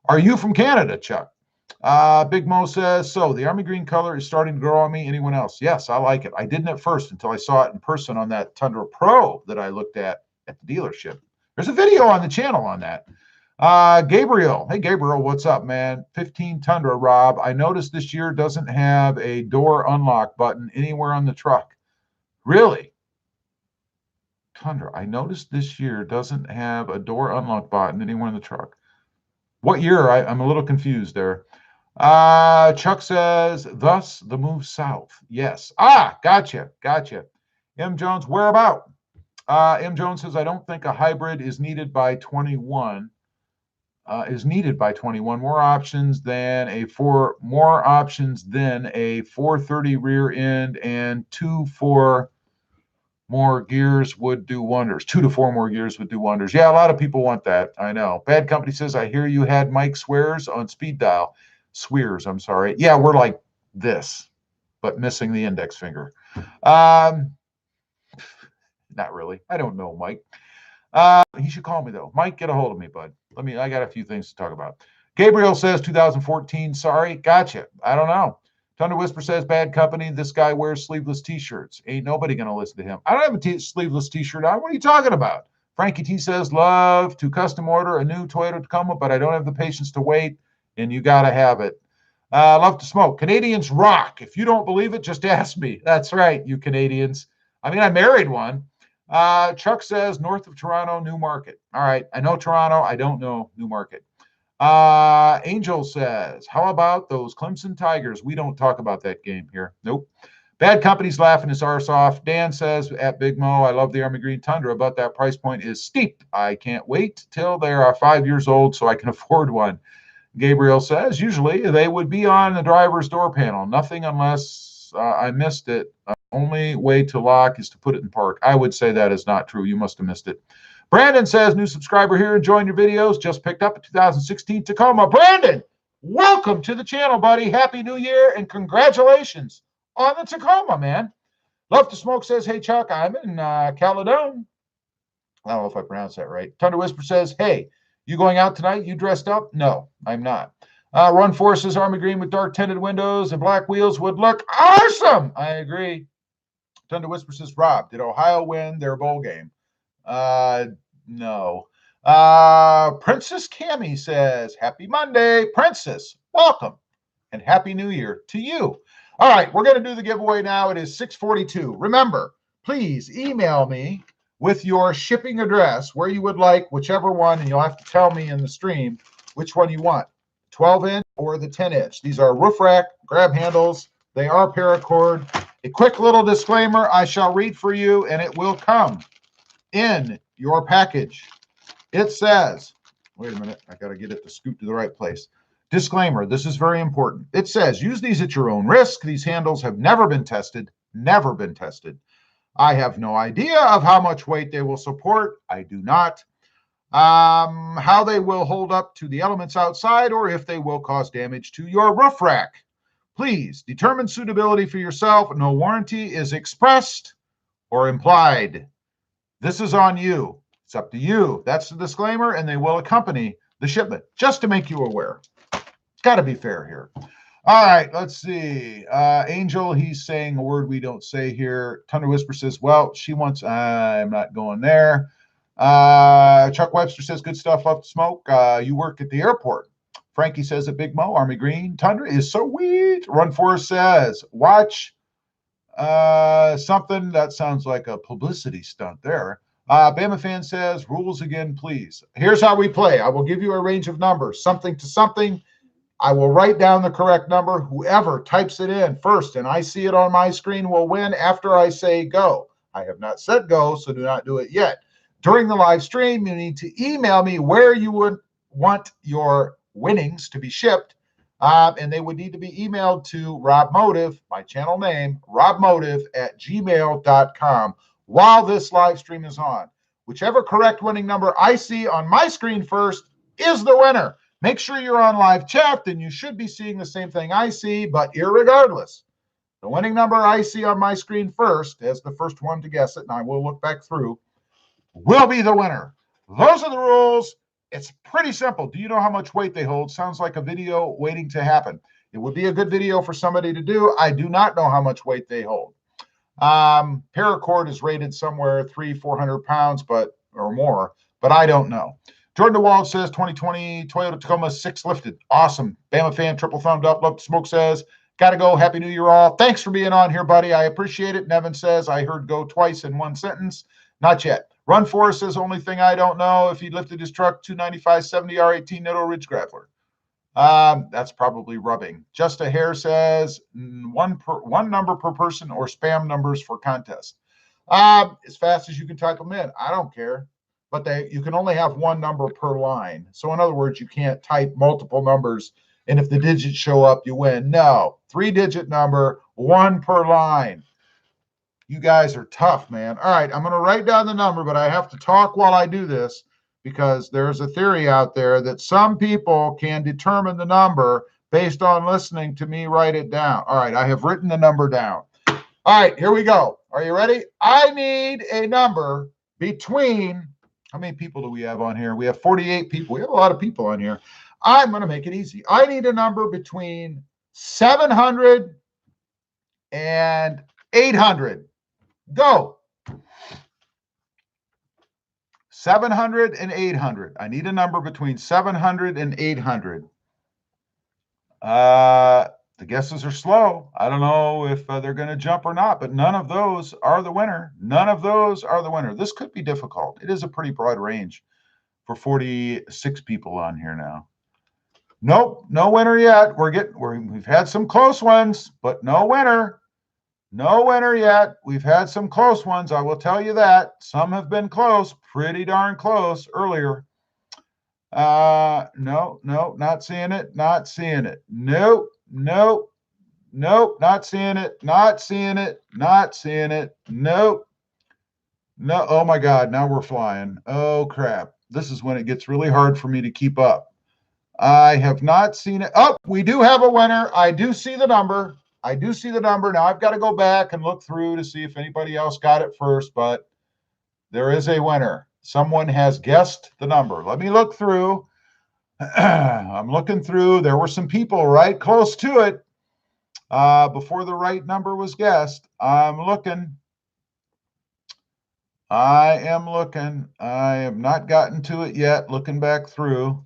Are you from Canada, Chuck? Big Mo says, so the army green color is starting to grow on me. Anyone else? Yes, I like it. I didn't at first until I saw it in person on that Tundra Pro that I looked at the dealership. There's a video on the channel on that. Gabriel. Hey, Gabriel, what's up, man? 15 Tundra, Rob. I noticed this year doesn't have a door unlock button anywhere on the truck. Really? Tundra, I noticed this year doesn't have a door unlock button anywhere in the truck. What year? I'm a little confused there. Chuck says, thus the move south. Yes. Gotcha. M. Jones, where about? M. Jones says, I don't think a hybrid is needed by 21. More options than a 430 rear end and 2 for more gears would do wonders. 2 to 4 more gears would do wonders. Yeah, a lot of people want that. I know. Bad Company says, I hear you had Mike Swears on speed dial. Swears, I'm sorry. Yeah, we're like this, but missing the index finger. Not really. I don't know, Mike. He should call me, though. Mike, get a hold of me, bud. I got a few things to talk about. Gabriel says 2014. Sorry. Gotcha. I don't know. Thunder Whisper says, Bad Company, this guy wears sleeveless T-shirts. Ain't nobody going to listen to him. I don't have a sleeveless T-shirt on. What are you talking about? Frankie T says, love to custom order a new Toyota Tacoma, but I don't have the patience to wait, and you got to have it. Love to smoke. Canadians rock. If you don't believe it, just ask me. That's right, you Canadians. I married one. Chuck says, north of Toronto, Newmarket. All right, I know Toronto. I don't know Newmarket. Angel says, how about those Clemson Tigers? We don't talk about that game here. Nope. Bad Company's laughing his arse off. Dan says, at Big Mo, I love the Army Green Tundra, but that price point is steep. I can't wait till they are 5 years old so I can afford one. Gabriel says, usually they would be on the driver's door panel. Nothing unless I missed it. Only way to lock is to put it in park. I would say that is not true. You must have missed it. Brandon says, new subscriber here, enjoying your videos. Just picked up a 2016 Tacoma. Brandon, welcome to the channel, buddy. Happy New Year and congratulations on the Tacoma, man. Love to Smoke says, hey, Chuck, I'm in Caledon. I don't know if I pronounced that right. Thunder Whisper says, hey, you going out tonight? You dressed up? No, I'm not. Run Forces Army Green with dark tinted windows and black wheels would look awesome. I agree. Thunder Whisper says, Rob, did Ohio win their bowl game? No. Princess Cami says, happy Monday. Princess, welcome and happy New Year to you. All right, we're going to do the giveaway now. It is 6:42. Remember, please email me with your shipping address where you would like whichever one, and you'll have to tell me in the stream which one you want, 12-inch or the 10-inch. These are roof rack grab handles. They are paracord. A quick little disclaimer I shall read for you, and it will come in your package. It says, wait a minute, I got to get it to scoot to the right place. Disclaimer, this is very important. It says, use these at your own risk. These handles have never been tested. Never been tested. I have no idea of how much weight they will support. I do not. How they will hold up to the elements outside or if they will cause damage to your roof rack. Please determine suitability for yourself. No warranty is expressed or implied. This is on you. It's up to you. That's the disclaimer, and they will accompany the shipment, just to make you aware. It's got to be fair here. All right, let's see. Angel, he's saying a word we don't say here. Thunder Whisper says, well, she wants, I'm not going there. Chuck Webster says, good stuff, love to smoke. You work at the airport. Frankie says at Big Mo, Army Green Tundra is so sweet. Run Forest says, watch something that sounds like a publicity stunt there. Bama Fan says, rules again, please. Here's how we play. I will give you a range of numbers, something to something. I will write down the correct number. Whoever types it in first and I see it on my screen will win after I say go. I have not said go, so do not do it yet. During the live stream, you need to email me where you would want your winnings to be shipped. And they would need to be emailed to RobMotive, my channel name, robmotive@gmail.com while this live stream is on. Whichever correct winning number I see on my screen first is the winner. Make sure you're on live chat, then you should be seeing the same thing I see, but irregardless, the winning number I see on my screen first, as the first one to guess it, and I will look back through, will be the winner. Those are the rules. It's pretty simple. Do you know how much weight they hold? Sounds like a video waiting to happen. It would be a good video for somebody to do. I do not know how much weight they hold. Paracord is rated somewhere 300-400 pounds, or more, but I don't know. Jordan DeWalt says 2020 Toyota Tacoma 6 lifted. Awesome. Bama Fan, triple thumbed up. Love to Smoke says, gotta go. Happy New Year all. Thanks for being on here, buddy. I appreciate it. Nevin says, I heard go twice in one sentence. Not yet. Run Forest says, only thing I don't know if he lifted his truck 295/70 R18 Nitto Ridge Grappler. That's probably rubbing. Just a Hair says one number per person or spam numbers for contest. As fast as you can type them in. I don't care. But you can only have one number per line. So in other words, you can't type multiple numbers, and if the digits show up, you win. No, 3-digit number, one per line. You guys are tough, man. All right, I'm going to write down the number, but I have to talk while I do this because there's a theory out there that some people can determine the number based on listening to me write it down. All right, I have written the number down. All right, here we go. Are you ready? I need a number between, how many people do we have on here? We have 48 people. We have a lot of people on here. I'm going to make it easy. I need a number between 700 and 800. Go. 700 and 800. I need a number between 700 and 800. The guesses are slow. I don't know if they're going to jump or not, but none of those are the winner. None of those are the winner. This could be difficult. It is a pretty broad range for 46 people on here now. Nope, no winner yet. We've had some close ones, but no winner. No winner yet. We've had some close ones. I will tell you that. Some have been close, pretty darn close earlier. No, not seeing it. Not seeing it. Nope, not seeing it. Not seeing it. Not seeing it. Nope. No. Oh my God. Now we're flying. Oh crap. This is when it gets really hard for me to keep up. I have not seen it. Oh, we do have a winner. I do see the number. Now I've got to go back and look through to see if anybody else got it first, but there is a winner. Someone has guessed the number. Let me look through. I'm looking through. There were some people right close to it before the right number was guessed. I'm looking. I am looking. I have not gotten to it yet, looking back through.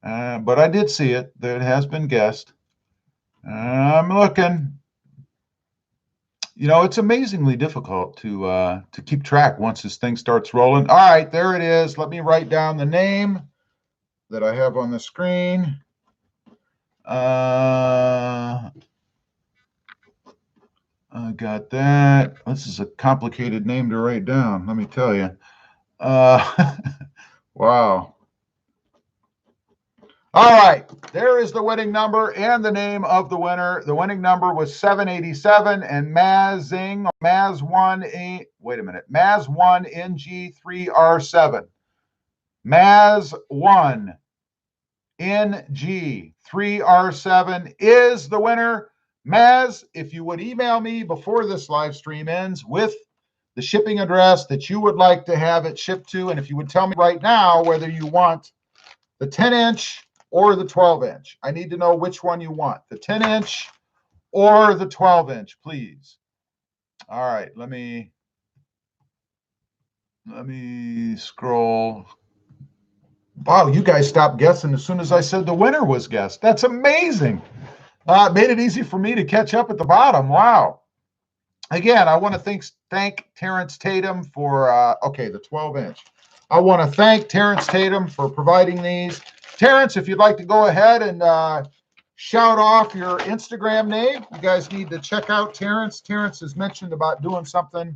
But I did see it. That it has been guessed. I'm looking. You know, it's amazingly difficult to keep track once this thing starts rolling. All right, there it is. Let me write down the name that I have on the screen. I got that. This is a complicated name to write down, let me tell you. Wow. All right, there is the winning number and the name of the winner. The winning number was 787, and Maz1 NG3R7. Maz1 NG3R7 is the winner. Maz, if you would email me before this live stream ends with the shipping address that you would like to have it shipped to, and if you would tell me right now whether you want the 10-inch or the 12-inch. I need to know which one you want, the 10-inch or the 12-inch, please. All right, let me scroll. Wow, you guys stopped guessing as soon as I said the winner was guessed. That's amazing. It made it easy for me to catch up at the bottom. Wow. Again, I want to thank Terrence Tatum for, the 12-inch. I want to thank Terrence Tatum for providing these. Terrence, if you'd like to go ahead and shout off your Instagram name, you guys need to check out Terrence. Terrence has mentioned about doing something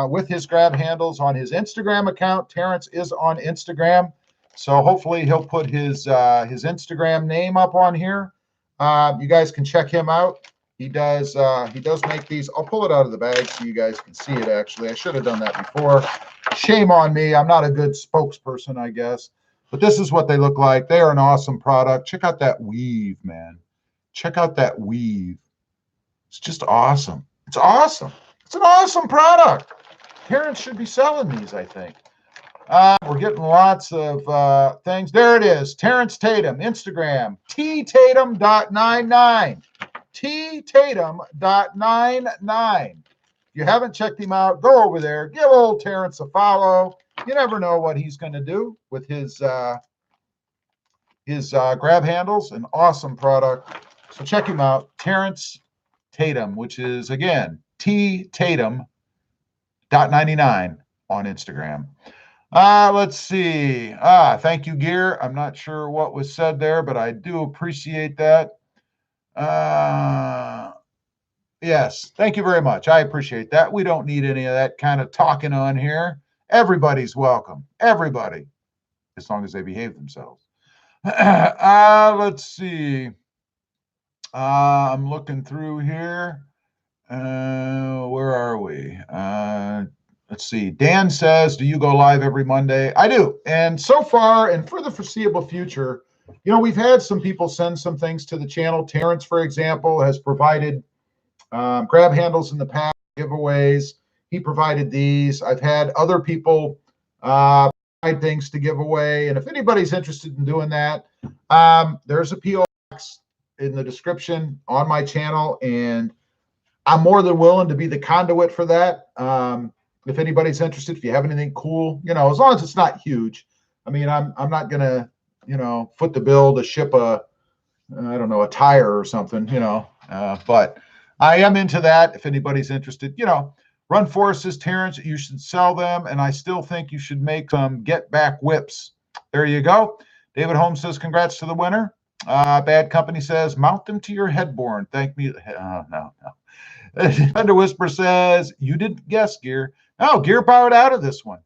with his grab handles on his Instagram account. Terrence is on Instagram, so hopefully he'll put his Instagram name up on here. You guys can check him out. He does make these. I'll pull it out of the bag so you guys can see it. Actually, I should have done that before. Shame on me. I'm not a good spokesperson, I guess. But this is what they look like. They are an awesome product. Check out that weave, man. Check out that weave. It's just awesome. It's awesome. It's an awesome product. Terrence should be selling these, I think. We're getting lots of things. There it is. Terrence Tatum, Instagram, ttatum.99. ttatum.99. If you haven't checked him out, go over there. Give old Terrence a follow. You never know what he's going to do with his grab handles. An awesome product. So check him out. Terrence Tatum, which is, again, ttatum.99 on Instagram. Let's see. Thank you, Gear. I'm not sure what was said there, but I do appreciate that. Yes, thank you very much. I appreciate that. We don't need any of that kind of talking on here. Everybody's welcome. Everybody, as long as they behave themselves. Let's see. I'm looking through here. Where are we? Let's see. Dan says, do you go live every Monday? I do. And so far, and for the foreseeable future, we've had some people send some things to the channel. Terrence, for example, has provided grab handles in the past, giveaways. He provided these. I've had other people provide things to give away. And if anybody's interested in doing that, there's a P.O. box in the description on my channel, and I'm more than willing to be the conduit for that. If anybody's interested, if you have anything cool, as long as it's not huge. I mean, I'm not gonna, foot the bill to ship a tire or something, but I am into that. If anybody's interested, Run Forest says, Terrence, you should sell them, and I still think you should make some get back whips. There you go. David Holmes says, congrats to the winner. Bad Company says, mount them to your headboard. Thank me. No. Thunder Whisper says, you didn't guess, Gear. No, Gear powered out of this one.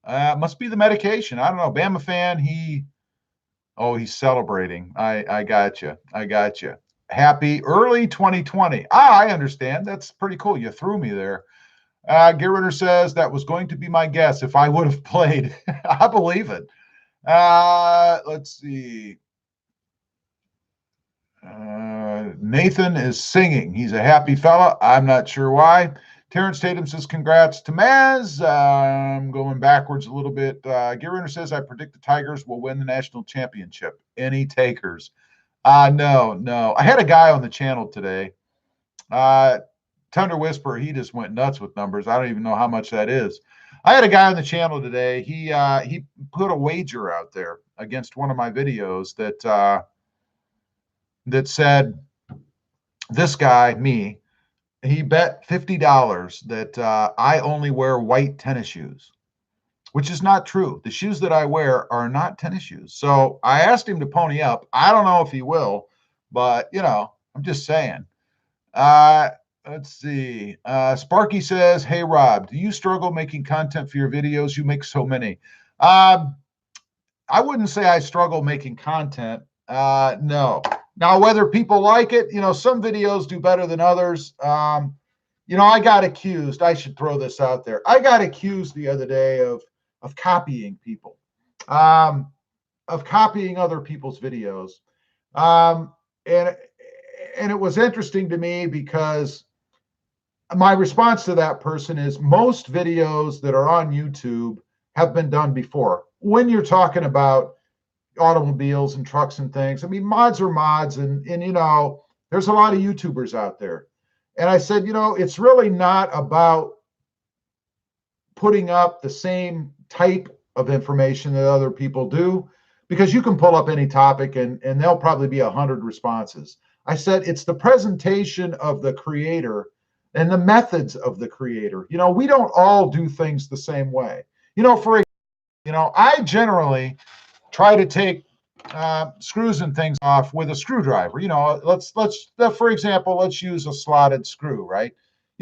Must be the medication. I don't know. Bama fan, he's celebrating. I got you. Happy early 2020. I understand. That's pretty cool. You threw me there. Gear Runner says, that was going to be my guess if I would have played. I believe it. Let's see. Nathan is singing. He's a happy fella. I'm not sure why. Terrence Tatum says, congrats to Maz. I'm going backwards a little bit. Gear Runner says, I predict the Tigers will win the national championship. Any takers? No. I had a guy on the channel today. Thunder Whisper, he just went nuts with numbers. I don't even know how much that is. I had a guy on the channel today. He put a wager out there against one of my videos that said, this guy, me, he bet $50 that I only wear white tennis shoes, which is not true. The shoes that I wear are not tennis shoes. So I asked him to pony up. I don't know if he will, but, I'm just saying. Let's see. Sparky says, hey, Rob, do you struggle making content for your videos? You make so many. I wouldn't say I struggle making content. No. Now, whether people like it, some videos do better than others. I got accused. I should throw this out there. I got accused the other day of copying people, of copying other people's videos. And it was interesting to me because my response to that person is most videos that are on YouTube have been done before. When you're talking about automobiles and trucks and things, I mean, mods are mods, and there's a lot of YouTubers out there. And I said, it's really not about putting up the same type of information that other people do, because you can pull up any topic and there'll probably be 100 responses. I said, it's the presentation of the creator and the methods of the creator. We don't all do things the same way. For example, I generally try to take screws and things off with a screwdriver. For example, let's use a slotted screw, right?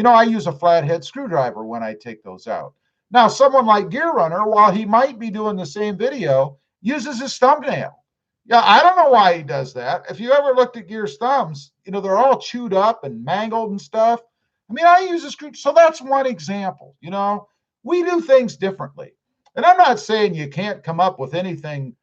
I use a flathead screwdriver when I take those out. Now, someone like Gear Runner, while he might be doing the same video, uses his thumbnail. Yeah, I don't know why he does that. If you ever looked at Gear's thumbs, they're all chewed up and mangled and stuff. I mean, I use a screw. So that's one example. We do things differently. And I'm not saying you can't come up with anything,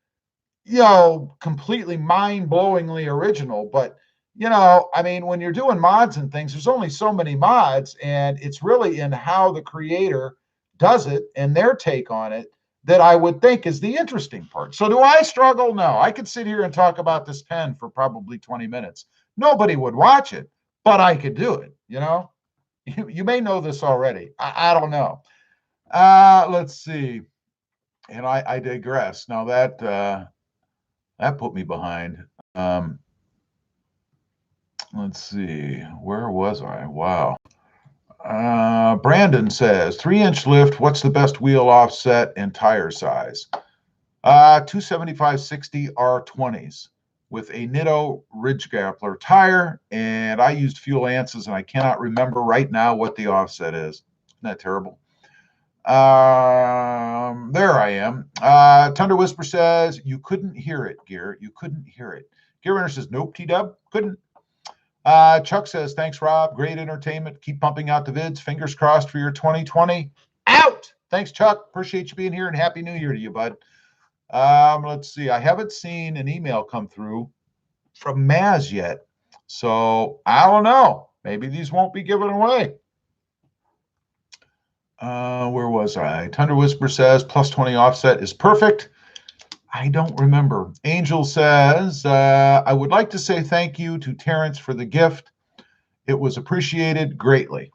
completely mind-blowingly original. But, I mean, when you're doing mods and things, there's only so many mods. And it's really in how the creator does it and their take on it that I would think is the interesting part. So do I struggle? No. I could sit here and talk about this pen for probably 20 minutes. Nobody would watch it, but I could do it. You may know this already. I don't know. Let's see. And I digress. Now that put me behind. Let's see. Where was I? Wow. Brandon says 3-inch lift. What's the best wheel offset and tire size? 275/60 R20s with a Nitto Ridge Grappler tire, and I used Fuel Answers, and I cannot remember right now what the offset is. Isn't that terrible? There I am. Thunder Whisper says you couldn't hear it, Gear. You couldn't hear it. Gear Runner says nope. T-Dub couldn't. Chuck says, thanks, Rob. Great entertainment. Keep pumping out the vids. Fingers crossed for your 2020. Out. Thanks, Chuck. Appreciate you being here, and Happy New Year to you, bud. Let's see. I haven't seen an email come through from Maz yet, so I don't know. Maybe these won't be given away. Where was I? Tundra Whisper says, plus 20 offset is perfect. I don't remember. Angel says, I would like to say thank you to Terrence for the gift. It was appreciated greatly.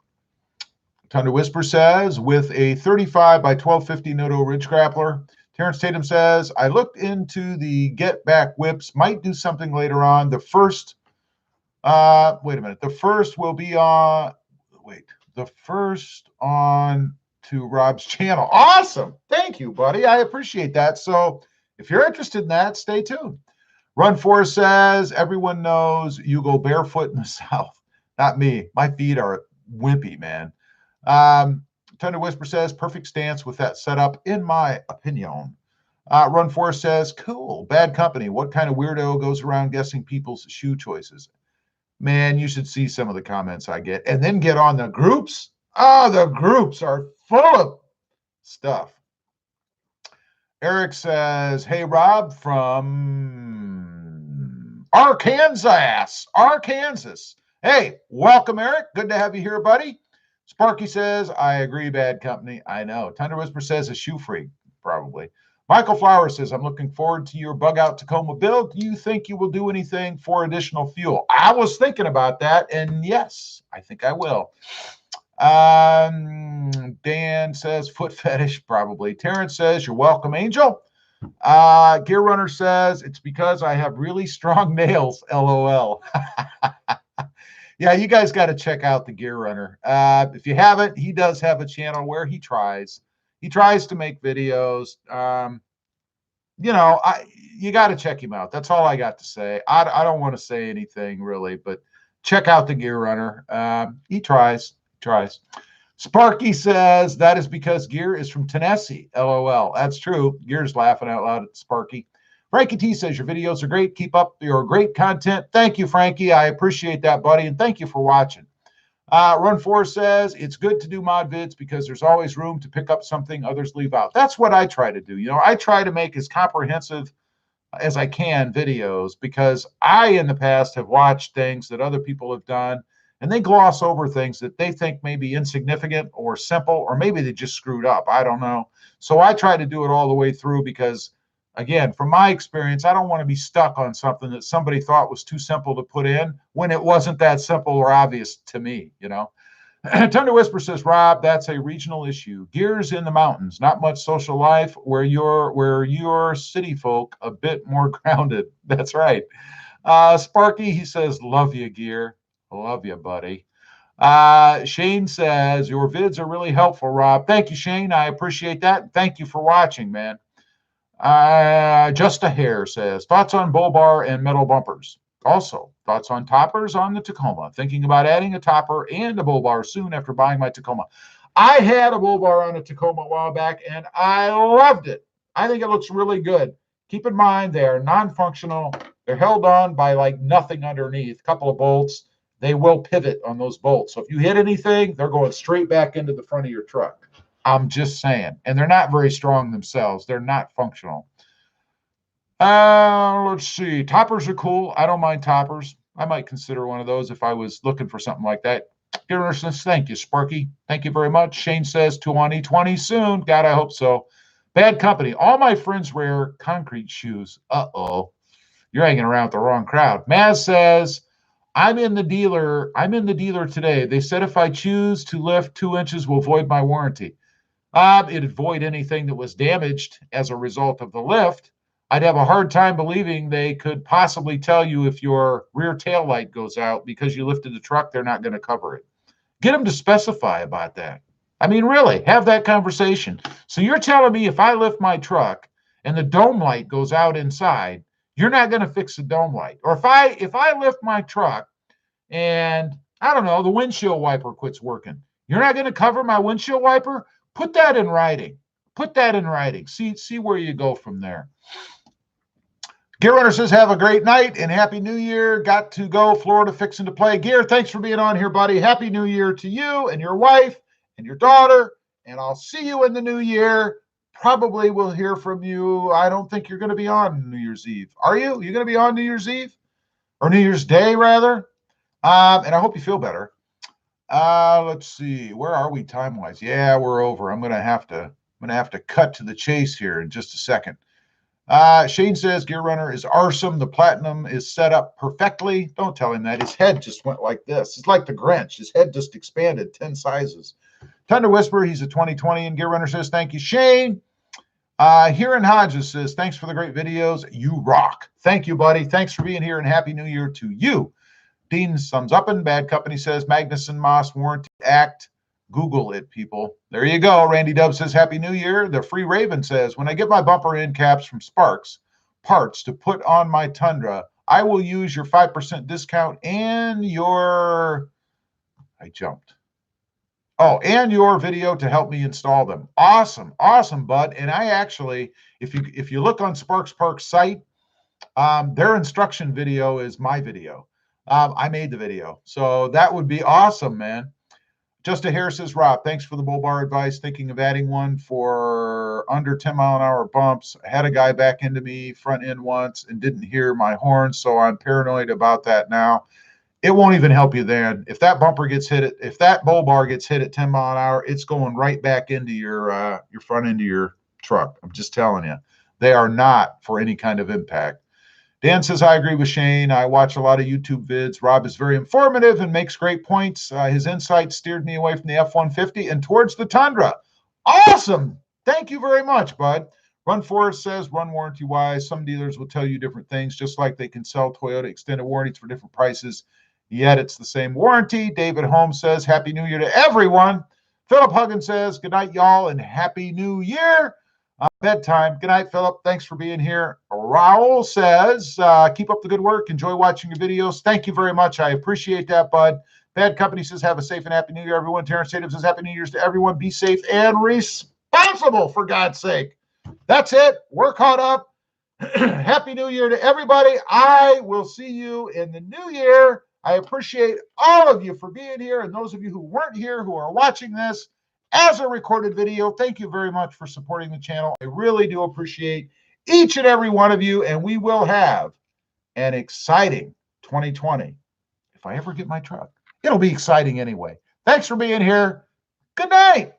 Tundra Whisper says, with a 35 by 1250 Noto Ridge Grappler. Terrence Tatum says, I looked into the get back whips. Might do something later on. The first, wait a minute. The first will be on, the first on to Rob's channel. Awesome. Thank you, buddy. I appreciate that. So, if you're interested in that, stay tuned. Run Forest says, everyone knows you go barefoot in the South. Not me. My feet are wimpy, man. Tundra Whisper says, perfect stance with that setup, in my opinion. Run Forest says, cool. Bad company. What kind of weirdo goes around guessing people's shoe choices? Man, you should see some of the comments I get. And then get on the groups. Oh, the groups are full of stuff. Eric says, hey, Rob from Arkansas. Hey, welcome, Eric. Good to have you here, buddy. Sparky says, I agree, bad company. I know. Tundra Whisper says, a shoe freak, probably. Michael Flowers says, I'm looking forward to your bug out Tacoma build. Do you think you will do anything for additional fuel? I was thinking about that, and yes, I think I will. Dan says foot fetish, probably. Terrence says, you're welcome, Angel. Gear Runner says, it's because I have really strong nails, LOL. Yeah, you guys got to check out the Gear Runner. If you haven't, he does have a channel where he tries to make videos. You know, you got to check him out. That's all I got to say. I don't want to say anything really, but check out the Gear Runner. He tries. Sparky says that is because Gear is from Tennessee. LOL. That's true. Gear's laughing out loud at Sparky. Frankie T says your videos are great. Keep up your great content. Thank you, Frankie. I appreciate that, buddy, and thank you for watching. Run Forest says it's good to do mod vids because there's always room to pick up something others leave out. That's what I try to do. You know, I try to make as comprehensive as I can videos because I, in the past, have watched things that other people have done, and they gloss over things that they think may be insignificant or simple, or maybe they just screwed up. I don't know. So I try to do it all the way through because, again, from my experience, I don't want to be stuck on something that somebody thought was too simple to put in when it wasn't that simple or obvious to me, you know. Tundra Whisper says, Rob, that's a regional issue. Gear's in the mountains, not much social life where your city folk a bit more grounded. That's right. Sparky, he says, love you, Gear. Love you, buddy. Shane says, your vids are really helpful, Rob. Thank you, Shane. I appreciate that. Thank you for watching, man. Just a Hair says, thoughts on bull bar and metal bumpers. Also, thoughts on toppers on the Tacoma. Thinking about adding a topper and a bull bar soon after buying my Tacoma. I had a bull bar on a Tacoma a while back, and I loved it. I think it looks really good. Keep in mind, they are non-functional. They're held on by like nothing underneath, a couple of bolts. They will pivot on those bolts. So if you hit anything, they're going straight back into the front of your truck. I'm just saying. And they're not very strong themselves. They're not functional. Let's see. Toppers are cool. I don't mind toppers. I might consider one of those if I was looking for something like that. Thank you, Sparky. Thank you very much. Shane says 2020 soon. God, I hope so. Bad company. All my friends wear concrete shoes. Uh-oh. You're hanging around with the wrong crowd. Maz says, I'm in the dealer today. They said if I choose to lift 2 inches, will void my warranty. It'd void anything that was damaged as a result of the lift. I'd have a hard time believing they could possibly tell you if your rear tail light goes out because you lifted the truck, they're not going to cover it. Get them to specify about that. I mean, really, have that conversation. So you're telling me if I lift my truck and the dome light goes out inside, you're not going to fix the dome light. Or if I lift my truck and, I don't know, the windshield wiper quits working, you're not going to cover my windshield wiper? Put that in writing. See where you go from there. Gear Runner says, have a great night and Happy New Year. Got to go. Florida fixing to play. Gear, thanks for being on here, buddy. Happy New Year to you and your wife and your daughter. And I'll see you in the new year. Probably will hear from you. I don't think you're going to be on New Year's Eve. Are you? You're going to be on New Year's Eve? Or New Year's Day, rather? And I hope you feel better. Let's see. Where are we time-wise? Yeah, we're over. I'm going to have to cut to the chase here in just a second. Shane says Gear Runner is awesome. The platinum is set up perfectly. Don't tell him that. His head just went like this. It's like the Grinch. His head just expanded 10 sizes. Tundra Whisper, he's a 2020. And Gear Runner says, thank you, Shane. Here in Hodges says, thanks for the great videos. You rock. Thank you, buddy. Thanks for being here and Happy New Year to you. Dean's thumbs up and Bad Company says, Magnuson Moss Warranty Act. Google it, people. There you go. Randy Dub says, Happy New Year. The Free Raven says, when I get my bumper end caps from Sparks Parts to put on my Tundra, I will use your 5% discount and your, I jumped. Oh, and your video to help me install them. Awesome. Awesome, bud. And I actually, if you look on Sparks Parks site, their instruction video is my video. I made the video. So that would be awesome, man. Just a Hair says, Rob, thanks for the bull bar advice. Thinking of adding one for under 10-mile-an-hour bumps. I had a guy back into me front end once and didn't hear my horn, so I'm paranoid about that now. It won't even help you then. If that bumper gets hit, if that bull bar gets hit at 10 mile an hour, it's going right back into your front end of your truck. I'm just telling you. They are not for any kind of impact. Dan says, I agree with Shane. I watch a lot of YouTube vids. Rob is very informative and makes great points. His insights steered me away from the F-150 and towards the Tundra. Awesome. Thank you very much, bud. Run Forest says, run warranty-wise. Some dealers will tell you different things, just like they can sell Toyota extended warranties for different prices, yet it's the same warranty. David Holmes says, Happy New Year to everyone. Philip Huggins says, good night, y'all, and Happy New Year. Bedtime. Good night, Philip. Thanks for being here. Raul says, keep up the good work. Enjoy watching your videos. Thank you very much. I appreciate that, bud. Bad Company says, have a safe and Happy New Year, everyone. Terrence Tatum says, Happy New Year's to everyone. Be safe and responsible, for God's sake. That's it. We're caught up. Happy New Year to everybody. I will see you in the new year. I appreciate all of you for being here, and those of you who weren't here who are watching this as a recorded video, thank you very much for supporting the channel. I really do appreciate each and every one of you, and we will have an exciting 2020. If I ever get my truck, it'll be exciting anyway. Thanks for being here. Good night.